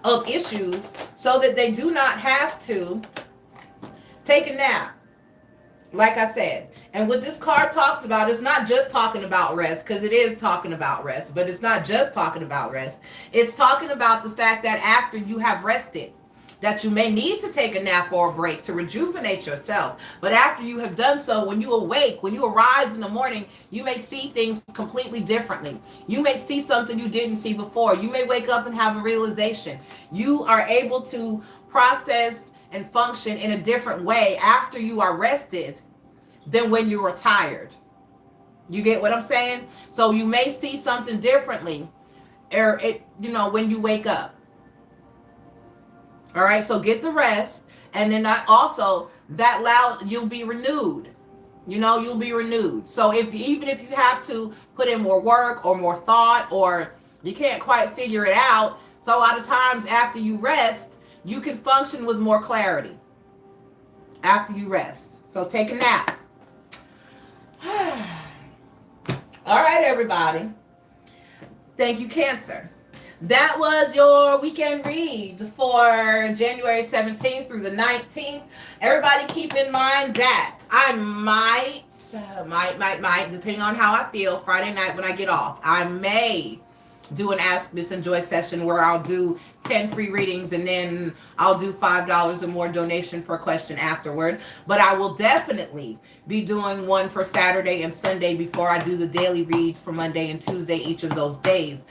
of issues so that they do not have to take a nap. Like I said, and what this card talks about is not just talking about rest, because it is talking about rest, but it's not just talking about rest. It's talking about the fact that after you have rested, that you may need to take a nap or a break to rejuvenate yourself. But after you have done so, when you awake, when you arise in the morning, you may see things completely differently. You may see something you didn't see before. You may wake up and have a realization. You are able to process and function in a different way after you are rested than when you were tired. You get what I'm saying? So you may see something differently, when you wake up. All right, so get the rest. And then you'll be renewed. You know, you'll be renewed. So even if you have to put in more work or more thought, or you can't quite figure it out, so a lot of times after you rest, you can function with more clarity after you rest. So take a nap. All right, everybody. Thank you, Cancer. That was your weekend read for January 17th through the 19th. Everybody keep in mind that I might, depending on how I feel, Friday night when I get off, I may do an Ask Missn Joy session where I'll do 10 free readings and then I'll do $5 or more donation per question afterward. But I will definitely be doing one for Saturday and Sunday before I do the daily reads for Monday and Tuesday each of those days.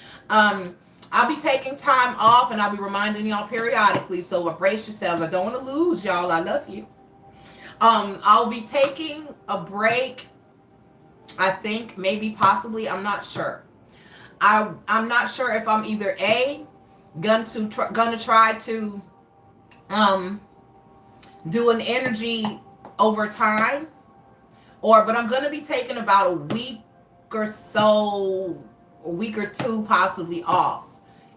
I'll be taking time off and I'll be reminding y'all periodically, so brace yourselves. I don't want to lose y'all. I love you. I'll be taking a break, I think, maybe, possibly, I'm not sure. I'm not sure if I'm either gonna try to do an energy over time, but I'm gonna be taking about a week or two possibly off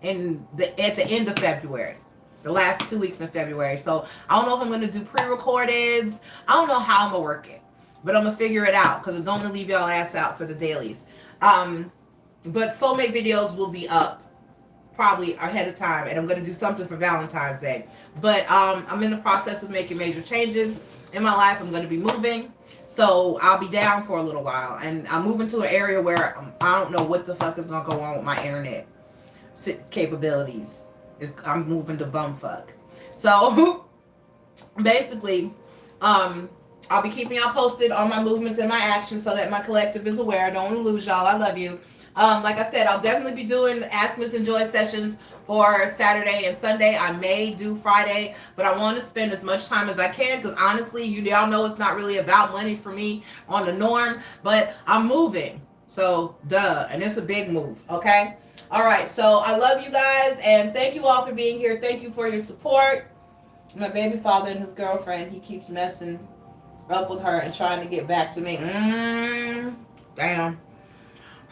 at the end of February, the last 2 weeks in February. So I don't know if I'm gonna do pre-recordeds. I don't know how I'm gonna work it, but I'm gonna figure it out because I don't want to leave y'all ass out for the dailies. But soulmate videos will be up probably ahead of time, and I'm going to do something for Valentine's Day. But I'm in the process of making major changes in my life. I'm going to be moving, so I'll be down for a little while. And I'm moving to an area where I don't know what the fuck is going to go on with my internet capabilities. I'm moving to bumfuck. So basically, I'll be keeping y'all posted on my movements and my actions so that my collective is aware. I don't want to lose y'all. I love you. Like I said, I'll definitely be doing the Ask Missn Joy sessions for Saturday and Sunday. I may do Friday, but I want to spend as much time as I can because honestly, y'all know it's not really about money for me on the norm, but I'm moving. So, duh. And it's a big move, okay? All right, so I love you guys, and thank you all for being here. Thank you for your support. My baby father and his girlfriend, he keeps messing up with her and trying to get back to me. Damn.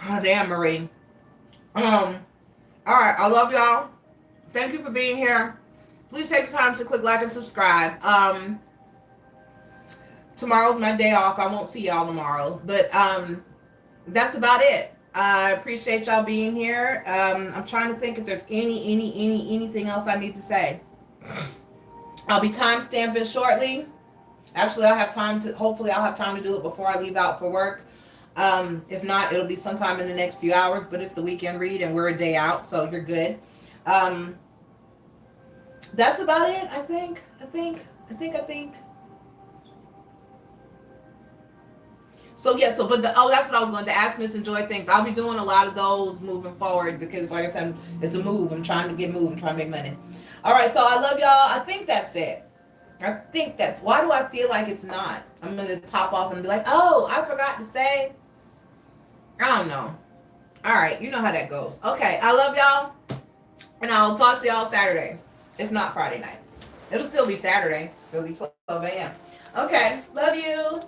Oh, damn, Marie. All right, I love y'all. Thank you for being here. Please take the time to click like and subscribe. Tomorrow's my day off. I won't see y'all tomorrow, but that's about it. I appreciate y'all being here. I'm trying to think if there's anything else I need to say. I'll be time-stamping shortly. Actually, hopefully I'll have time to do it before I leave out for work. If not, it'll be sometime in the next few hours, but it's the weekend read and we're a day out, so you're good. That's about it, I think. So yeah, but that's what I was going to ask Missn Joy things. I'll be doing a lot of those moving forward because, like I said, it's a move. I'm trying to get moved. I'm trying to make money. All right, so I love y'all. I think that's it. Why do I feel like it's not? I'm going to pop off and be like, oh, I forgot to say. I don't know. All right, you know how that goes. Okay, I love y'all, and I'll talk to y'all Saturday, if not Friday night. It'll still be Saturday. It'll be 12 a.m. Okay, love you.